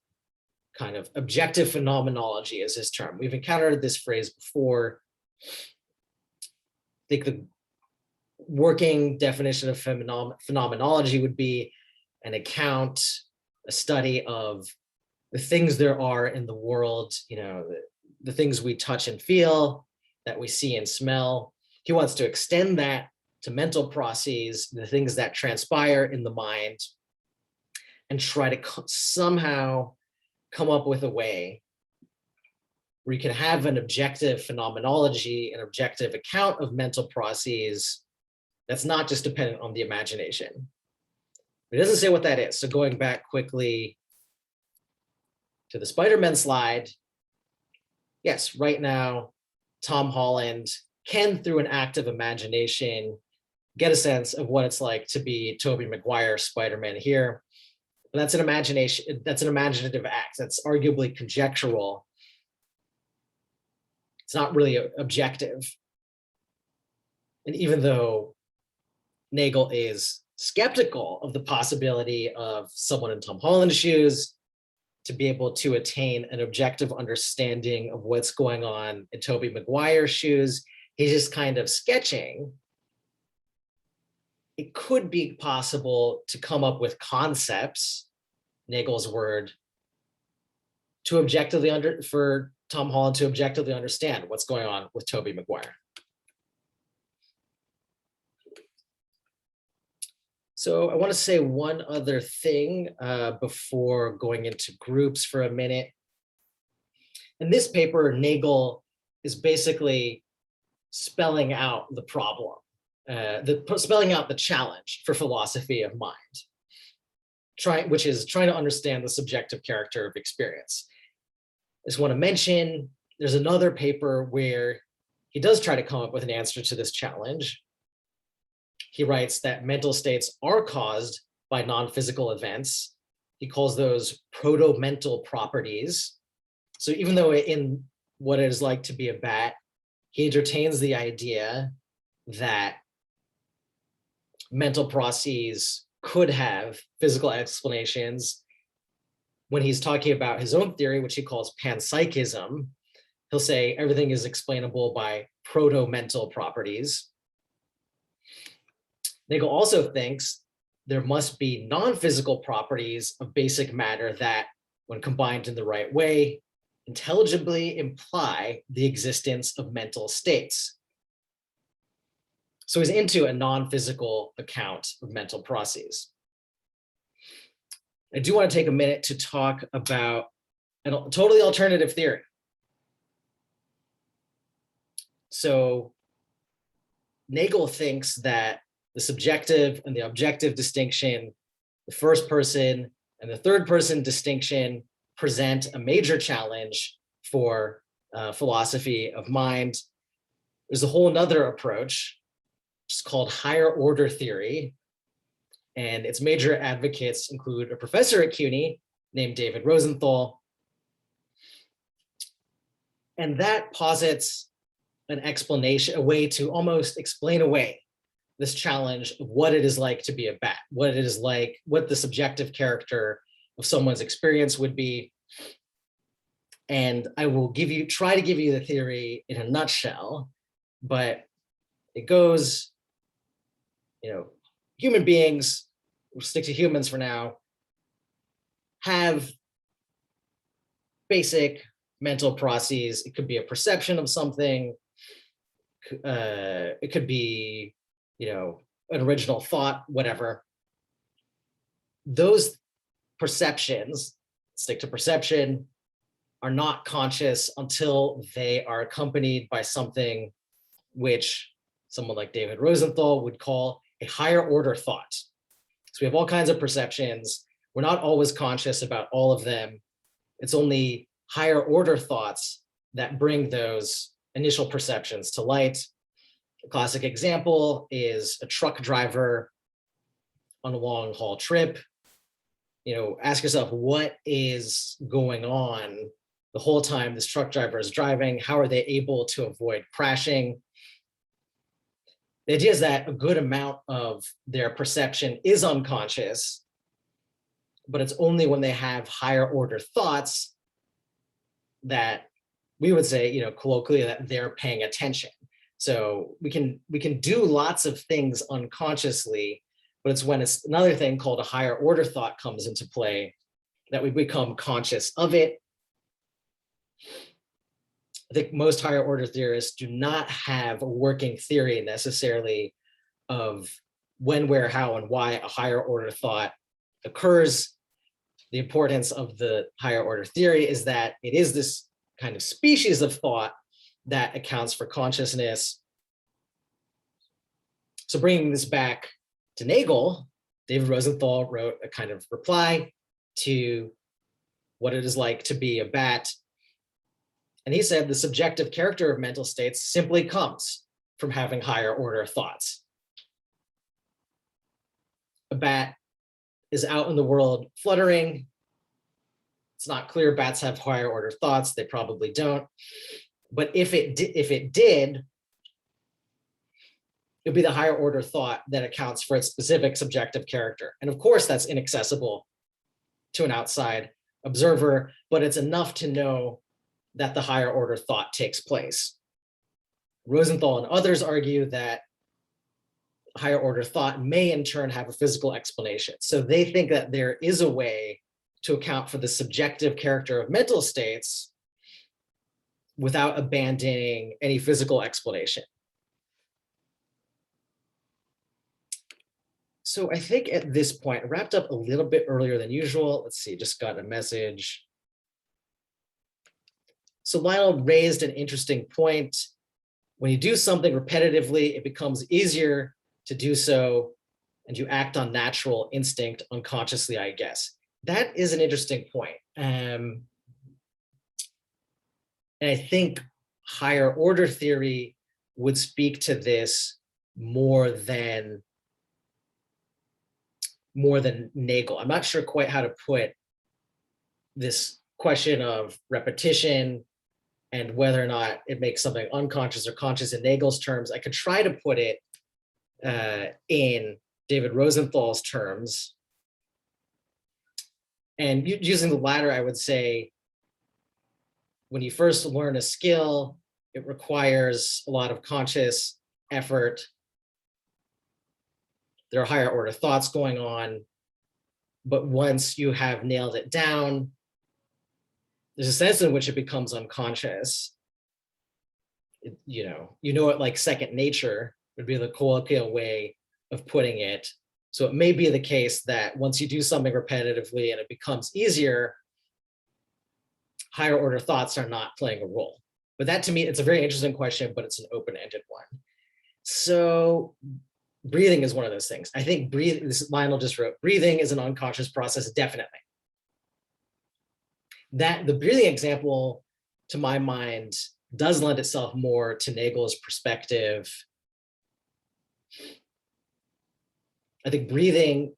A: kind of objective phenomenology as his term. We've encountered this phrase before. I think the working definition of phenomenology would be an account, a study of the things there are in the world, the things we touch and feel, that we see and smell. He wants to extend that to mental processes, the things that transpire in the mind, and try to somehow come up with a way where you can have an objective phenomenology, an objective account of mental processes that's not just dependent on the imagination. It doesn't say what that is. So going back quickly to the Spider-Man slide, yes, right now, Tom Holland can, through an act of imagination, get a sense of what it's like to be Tobey Maguire Spider-Man here. But that's an imagination, that's an imaginative act. That's arguably conjectural. It's not really objective. And even though Nagel is skeptical of the possibility of someone in Tom Holland's shoes to be able to attain an objective understanding of what's going on in Tobey Maguire's shoes, he's just kind of sketching. It could be possible to come up with concepts, Nagel's word, to objectively for Tom Holland to objectively understand what's going on with Tobey Maguire. So I want to say one other thing before going into groups for a minute. In this paper, Nagel is basically spelling out the problem, spelling out the challenge for philosophy of mind, which is trying to understand the subjective character of experience. I just want to mention, there's another paper where he does try to come up with an answer to this challenge. He writes that mental states are caused by non-physical events. He calls those proto-mental properties. So even though in what it is like to be a bat, he entertains the idea that mental processes could have physical explanations. When he's talking about his own theory, which he calls panpsychism, he'll say everything is explainable by proto-mental properties. Nagel also thinks there must be non-physical properties of basic matter that, when combined in the right way, intelligibly imply the existence of mental states. So he's into a non-physical account of mental processes. I do want to take a minute to talk about a totally alternative theory. So Nagel thinks that the subjective and the objective distinction, the first person and the third person distinction present a major challenge for philosophy of mind. There's a whole nother approach, which is called higher order theory. And its major advocates include a professor at CUNY named David Rosenthal. And that posits an explanation, a way to almost explain away this challenge of what it is like to be a bat, what it is like, what the subjective character of someone's experience would be. And I will try to give you the theory in a nutshell, but it goes, human beings, we'll stick to humans for now, have basic mental processes. It could be a perception of something. It could be, an original thought, whatever. Those perceptions, stick to perception, are not conscious until they are accompanied by something which someone like David Rosenthal would call a higher order thought. So we have all kinds of perceptions. We're not always conscious about all of them. It's only higher order thoughts that bring those initial perceptions to light. A classic example is a truck driver on a long haul trip. Ask yourself, what is going on the whole time this truck driver is driving? How are they able to avoid crashing? The idea is that a good amount of their perception is unconscious, but it's only when they have higher order thoughts that we would say, colloquially, that they're paying attention. So we can do lots of things unconsciously, but it's when it's another thing called a higher order thought comes into play that we become conscious of it. I think most higher order theorists do not have a working theory necessarily of when, where, how, and why a higher order thought occurs. The importance of the higher order theory is that it is this kind of species of thought that accounts for consciousness. So bringing this back to Nagel, David Rosenthal wrote a kind of reply to what it is like to be a bat. And he said the subjective character of mental states simply comes from having higher order thoughts. A bat is out in the world fluttering. It's not clear bats have higher order thoughts. They probably don't. But if it did, it'd be the higher order thought that accounts for its specific subjective character. And of course, that's inaccessible to an outside observer, but it's enough to know that the higher order thought takes place. Rosenthal and others argue that higher order thought may in turn have a physical explanation. So they think that there is a way to account for the subjective character of mental states without abandoning any physical explanation. So I think at this point, I wrapped up a little bit earlier than usual. Let's see, just got a message. So Lionel raised an interesting point. When you do something repetitively, it becomes easier to do so, and you act on natural instinct unconsciously, I guess. That is an interesting point. And I think higher order theory would speak to this more than Nagel. I'm not sure quite how to put this question of repetition and whether or not it makes something unconscious or conscious in Nagel's terms. I could try to put it in David Rosenthal's terms. And using the latter, I would say, when you first learn a skill, it requires a lot of conscious effort. There are higher order thoughts going on, but once you have nailed it down, there's a sense in which it becomes unconscious. You know it like second nature would be the colloquial way of putting it. So it may be the case that once you do something repetitively and it becomes easier, higher order thoughts are not playing a role. But that, to me, it's a very interesting question, but it's an open-ended one. So breathing is one of those things. I think this Lionel just wrote, breathing is an unconscious process, definitely. The breathing example, to my mind, does lend itself more to Nagel's perspective. I think breathing,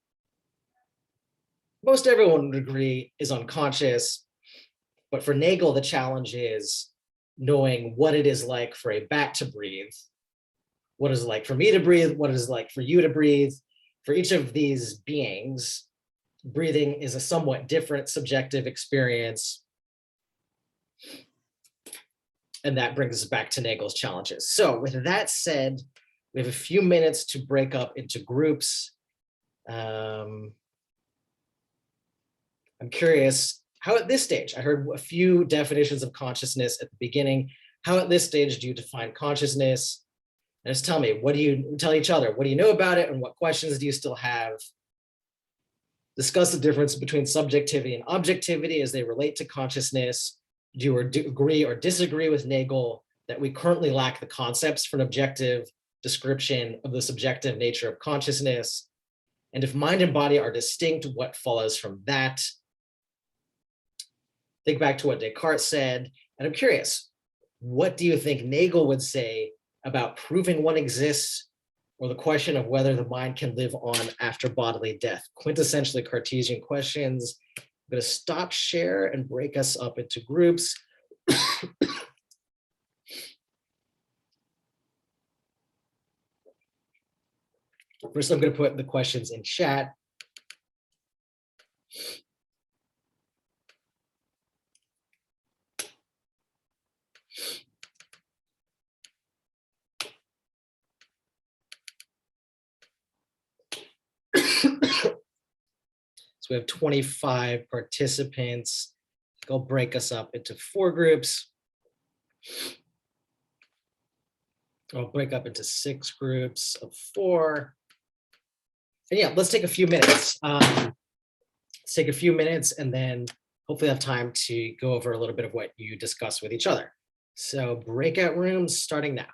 A: most everyone would agree, is unconscious. But for Nagel, the challenge is knowing what it is like for a bat to breathe, what is it like for me to breathe, what is it like for you to breathe. For each of these beings, breathing is a somewhat different subjective experience. And that brings us back to Nagel's challenges. So with that said, we have a few minutes to break up into groups. I'm curious, how at this stage, I heard a few definitions of consciousness at the beginning. How at this stage do you define consciousness? And just tell me, what do you tell each other? What do you know about it? And what questions do you still have? Discuss the difference between subjectivity and objectivity as they relate to consciousness. Do you agree or disagree with Nagel that we currently lack the concepts for an objective description of the subjective nature of consciousness? And if mind and body are distinct, what follows from that? Think back to what Descartes said. And I'm curious, what do you think Nagel would say about proving one exists, or the question of whether the mind can live on after bodily death? Quintessentially Cartesian questions. I'm going to stop share and break us up into groups. First, I'm going to put the questions in chat. So we have 25 participants. I'll break us up into 4 groups. I'll break up into 6 groups of 4. And yeah, let's take a few minutes. Let's take a few minutes and then hopefully have time to go over a little bit of what you discuss with each other. So breakout rooms starting now.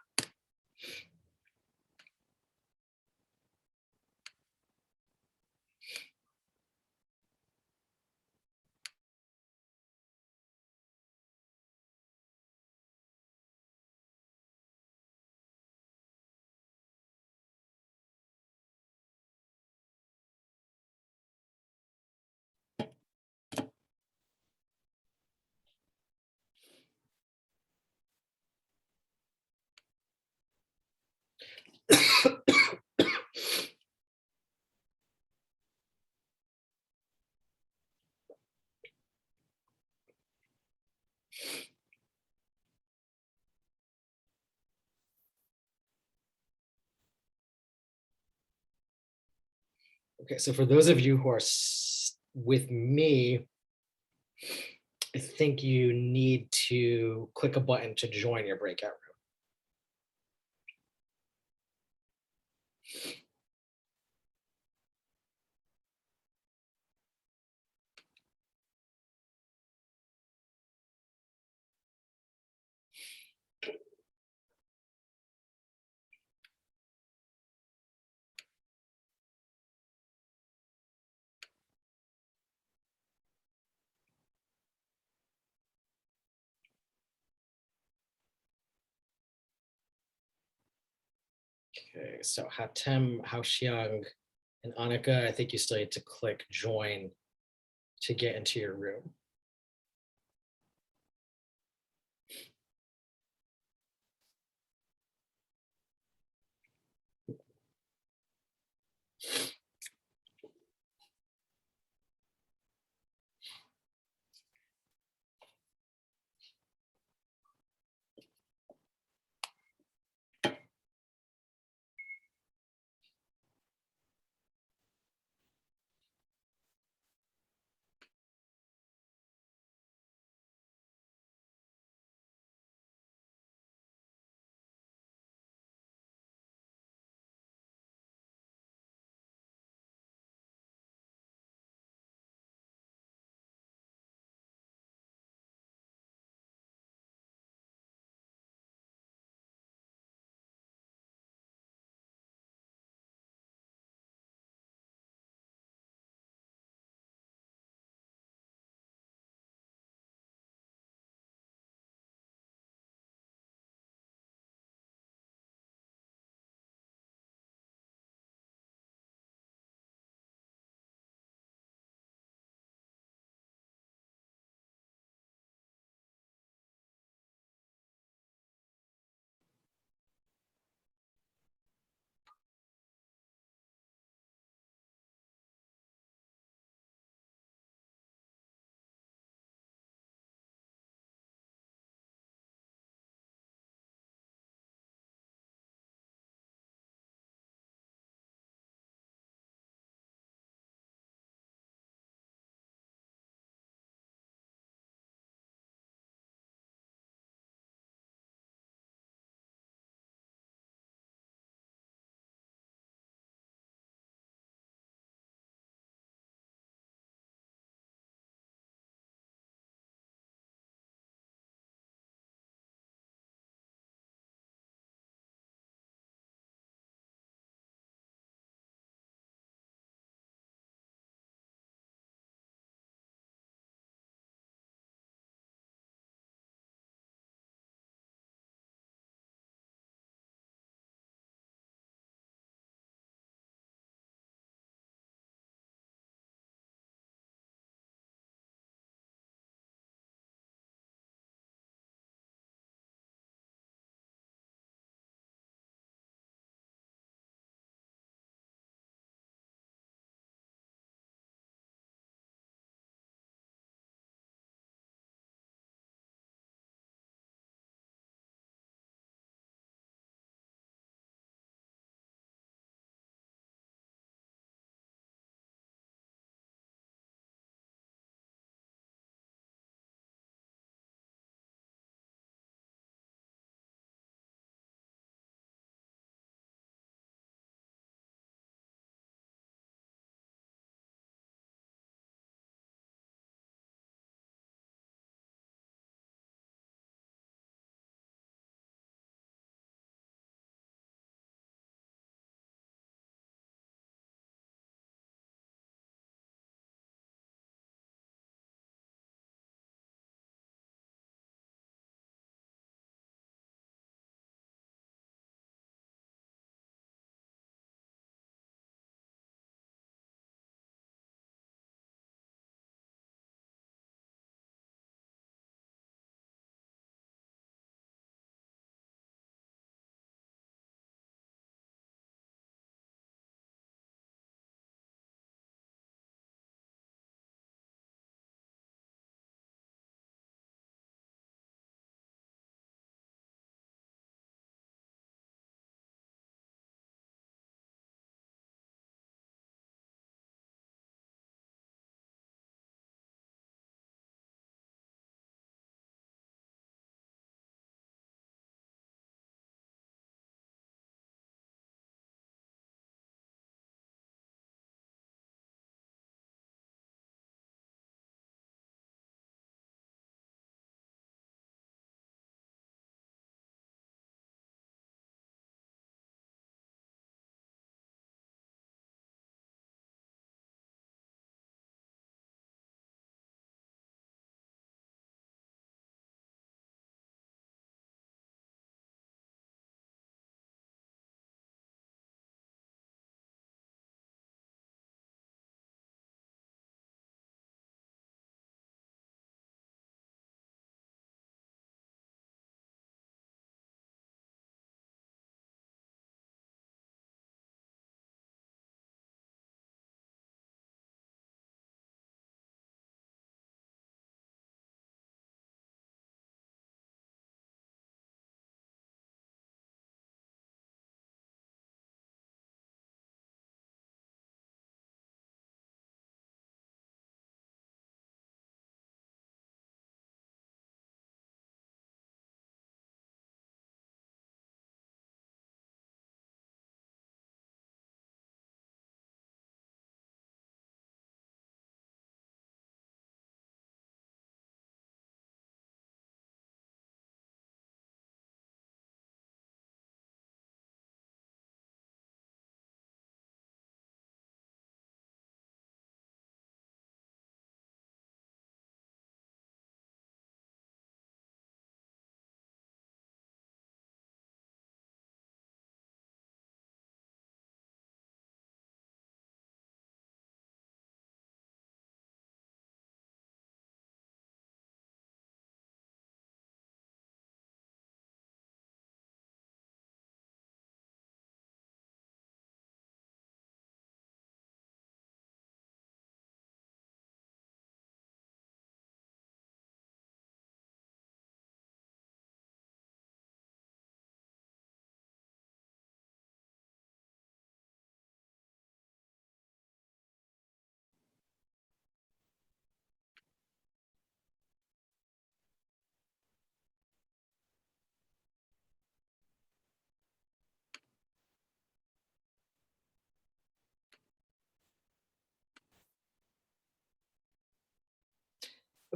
A: Okay, so for those of you who are with me, I think you need to click a button to join your breakout room. Okay, so Hatem, Haoxiang, and Annika, I think you still need to click join to get into your room.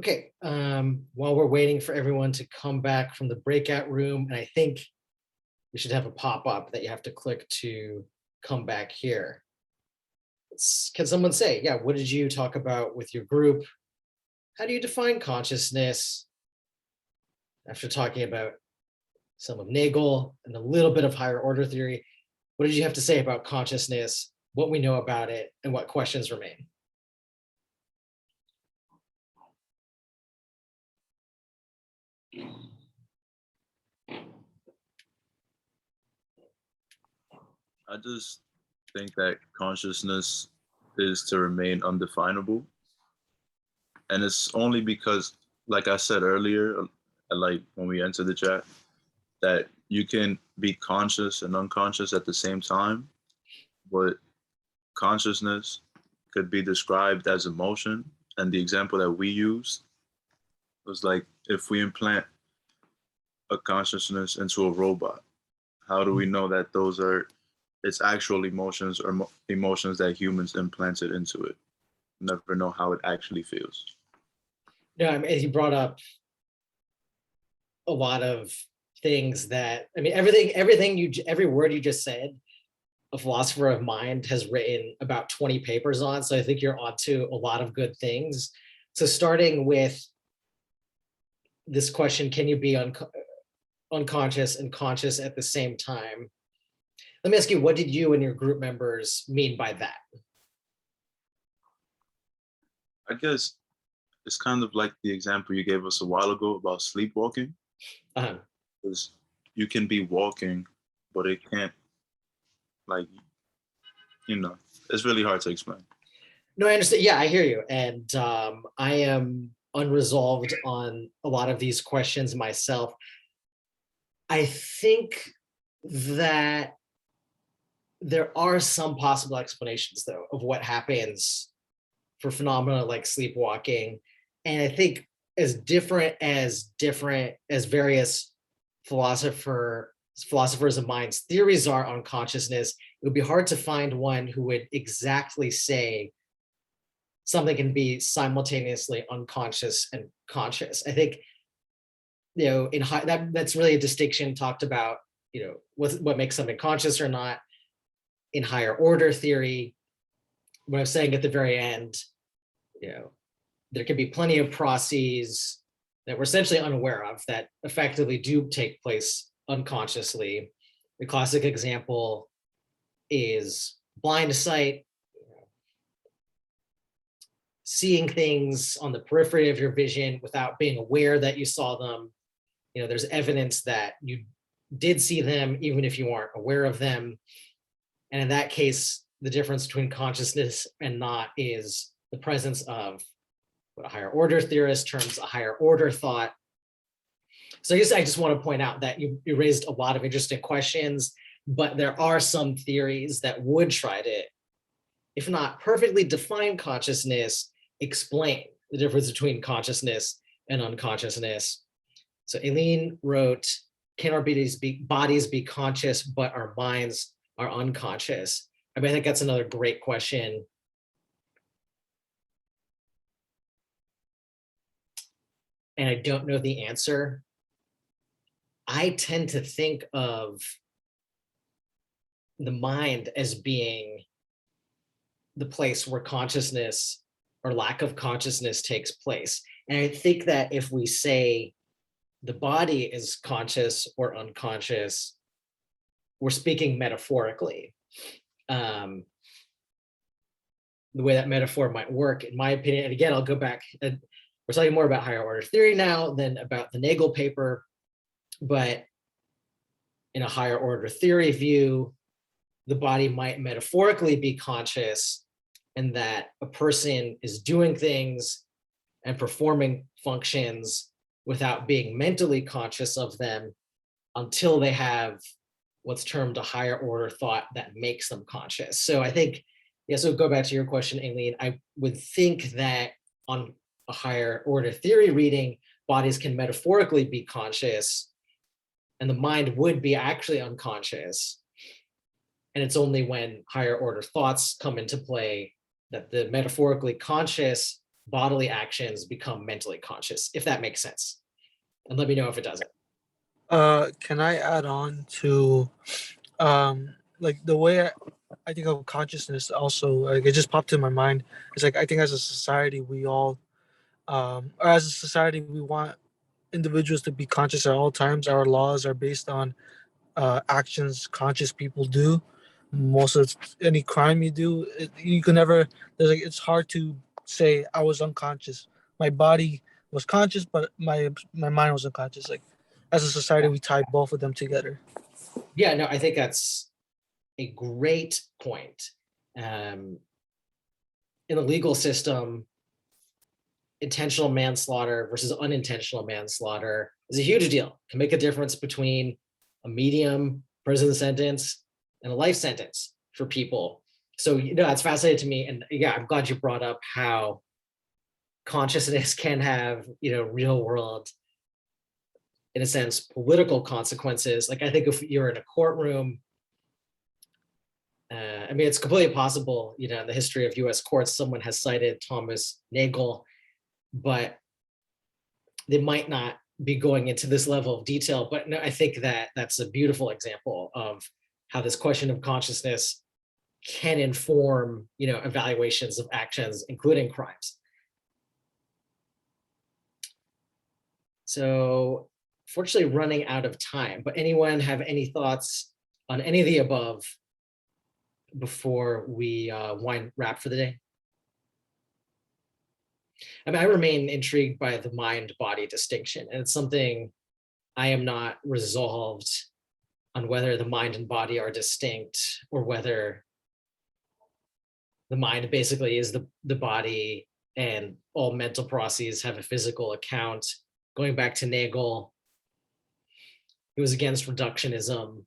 A: Okay, while we're waiting for everyone to come back from the breakout room, and I think we should have a pop-up that you have to click to come back here. Can someone say, yeah, what did you talk about with your group? How do you define consciousness? After talking about some of Nagel and a little bit of higher order theory, what did you have to say about consciousness, what we know about it, and what questions remain?
F: I just think that consciousness is to remain undefinable. And it's only because, like I said earlier, like when we entered the chat, that you can be conscious and unconscious at the same time, but consciousness could be described as emotion. And the example that we used was like, if we implant a consciousness into a robot, how do we know that those are its actual emotions or emotions that humans implanted into it? Never know how it actually feels.
A: Yeah, I mean, you brought up a lot of things that, I mean, every word you just said, a philosopher of mind has written about 20 papers on. So I think you're onto a lot of good things. So starting with this question, can you be unconscious and conscious at the same time? Let me ask you, what did you and your group members mean by that?
F: I guess it's kind of like the example you gave us a while ago about sleepwalking. Because you can be walking, but it can't, like, it's really hard to explain.
A: No, I understand. Yeah, I hear you. And I am unresolved on a lot of these questions myself. I think that there are some possible explanations, though, of what happens for phenomena like sleepwalking. And I think as different as various philosophers of mind's theories are on consciousness, it would be hard to find one who would exactly say something can be simultaneously unconscious and conscious. I think, in that's really a distinction talked about, what makes something conscious or not in higher order theory. What I'm saying at the very end, there can be plenty of processes that we're essentially unaware of that effectively do take place unconsciously. The classic example is blind sight, seeing things on the periphery of your vision without being aware that you saw them. There's evidence that you did see them, even if you aren't aware of them. And in that case, the difference between consciousness and not is the presence of what a higher order theorist terms a higher order thought. So I guess I just want to point out that you raised a lot of interesting questions, but there are some theories that would try to, if not perfectly define consciousness, explain the difference between consciousness and unconsciousness. So Aileen wrote, can our bodies be conscious, but our minds are unconscious? I think that's another great question. And I don't know the answer. I tend to think of the mind as being the place where consciousness or lack of consciousness takes place. And I think that if we say the body is conscious or unconscious, we're speaking metaphorically. The way that metaphor might work, in my opinion, and again, I'll go back, we're talking more about higher order theory now than about the Nagel paper, but in a higher order theory view, the body might metaphorically be conscious, and that a person is doing things and performing functions without being mentally conscious of them until they have what's termed a higher order thought that makes them conscious. So I think, so go back to your question, Aileen, I would think that on a higher order theory reading, bodies can metaphorically be conscious and the mind would be actually unconscious. And it's only when higher order thoughts come into play that the metaphorically conscious bodily actions become mentally conscious, if that makes sense. And let me know if it doesn't.
D: Can I add on to like the way I think of consciousness also, like it just popped in my mind. It's like I think as a society we all or as a society we want individuals to be conscious at all times. Our laws are based on actions conscious people do. Most of any crime you do, you can never. There's like it's hard to say I was unconscious. My body was conscious, but my mind was unconscious. Like as a society, we tie both of them together.
A: Yeah, no, I think that's a great point. In the legal system, intentional manslaughter versus unintentional manslaughter is a huge deal. It can make a difference between a medium prison sentence and a life sentence for people. So, it's fascinating to me. And yeah, I'm glad you brought up how consciousness can have, real world, in a sense, political consequences. Like, I think if you're in a courtroom, it's completely possible, in the history of US courts, someone has cited Thomas Nagel, but they might not be going into this level of detail. But no, I think that that's a beautiful example of how this question of consciousness can inform, evaluations of actions, including crimes. So fortunately running out of time, but anyone have any thoughts on any of the above before we wrap for the day? I remain intrigued by the mind-body distinction, and it's something I am not resolved on, whether the mind and body are distinct or whether the mind basically is the body and all mental processes have a physical account. Going back to Nagel, he was against reductionism,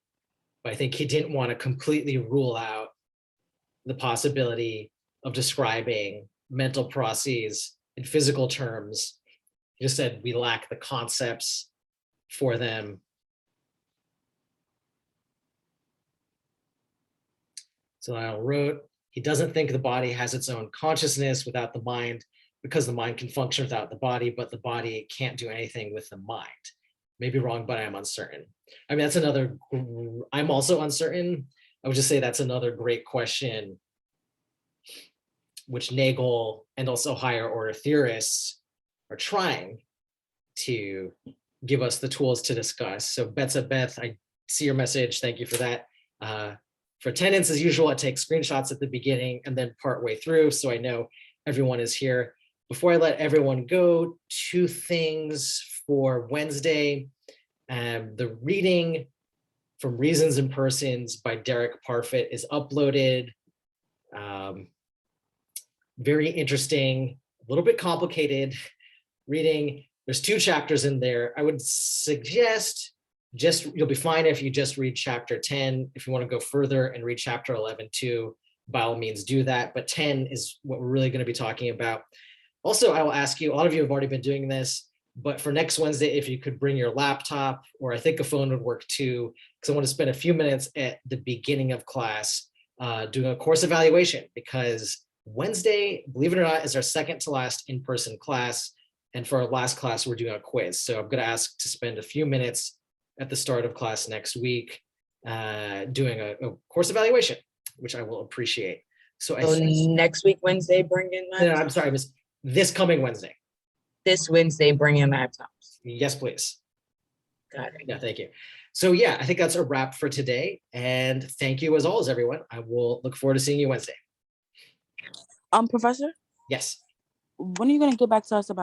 A: but I think he didn't want to completely rule out the possibility of describing mental processes in physical terms. He just said we lack the concepts for them. So I wrote, he doesn't think the body has its own consciousness without the mind, because the mind can function without the body, but the body can't do anything with the mind. Maybe wrong, but I'm uncertain. That's another, I'm also uncertain. I would just say that's another great question, which Nagel and also higher order theorists are trying to give us the tools to discuss. So Beth, I see your message. Thank you for that. For attendance, as usual, I take screenshots at the beginning and then part way through, so I know everyone is here. Before I let everyone go, 2 things for Wednesday. The reading from Reasons and Persons by Derek Parfit is uploaded. Very interesting, a little bit complicated reading. There's 2 chapters in there. I would suggest you'll be fine if you just read chapter 10. If you want to go further and read chapter 11 too, by all means do that. But 10 is what we're really going to be talking about. Also, I will ask you, a lot of you have already been doing this, but for next Wednesday, if you could bring your laptop, or I think a phone would work too, because I want to spend a few minutes at the beginning of class doing a course evaluation, because Wednesday, believe it or not, is our second to last in-person class. And for our last class, we're doing a quiz. So I'm going to ask to spend a few minutes at the start of class next week doing a course evaluation, which I will appreciate. So
G: next week, Wednesday, bring in laptops?
A: No, I'm sorry, Miss. This coming Wednesday.
G: This Wednesday, bring in laptops.
A: Yes, please.
G: Got it.
A: Yeah, thank you. So yeah, I think that's a wrap for today. And thank you as always, everyone. I will look forward to seeing you Wednesday.
B: Professor,
A: Yes.
B: when are you going to get back to us about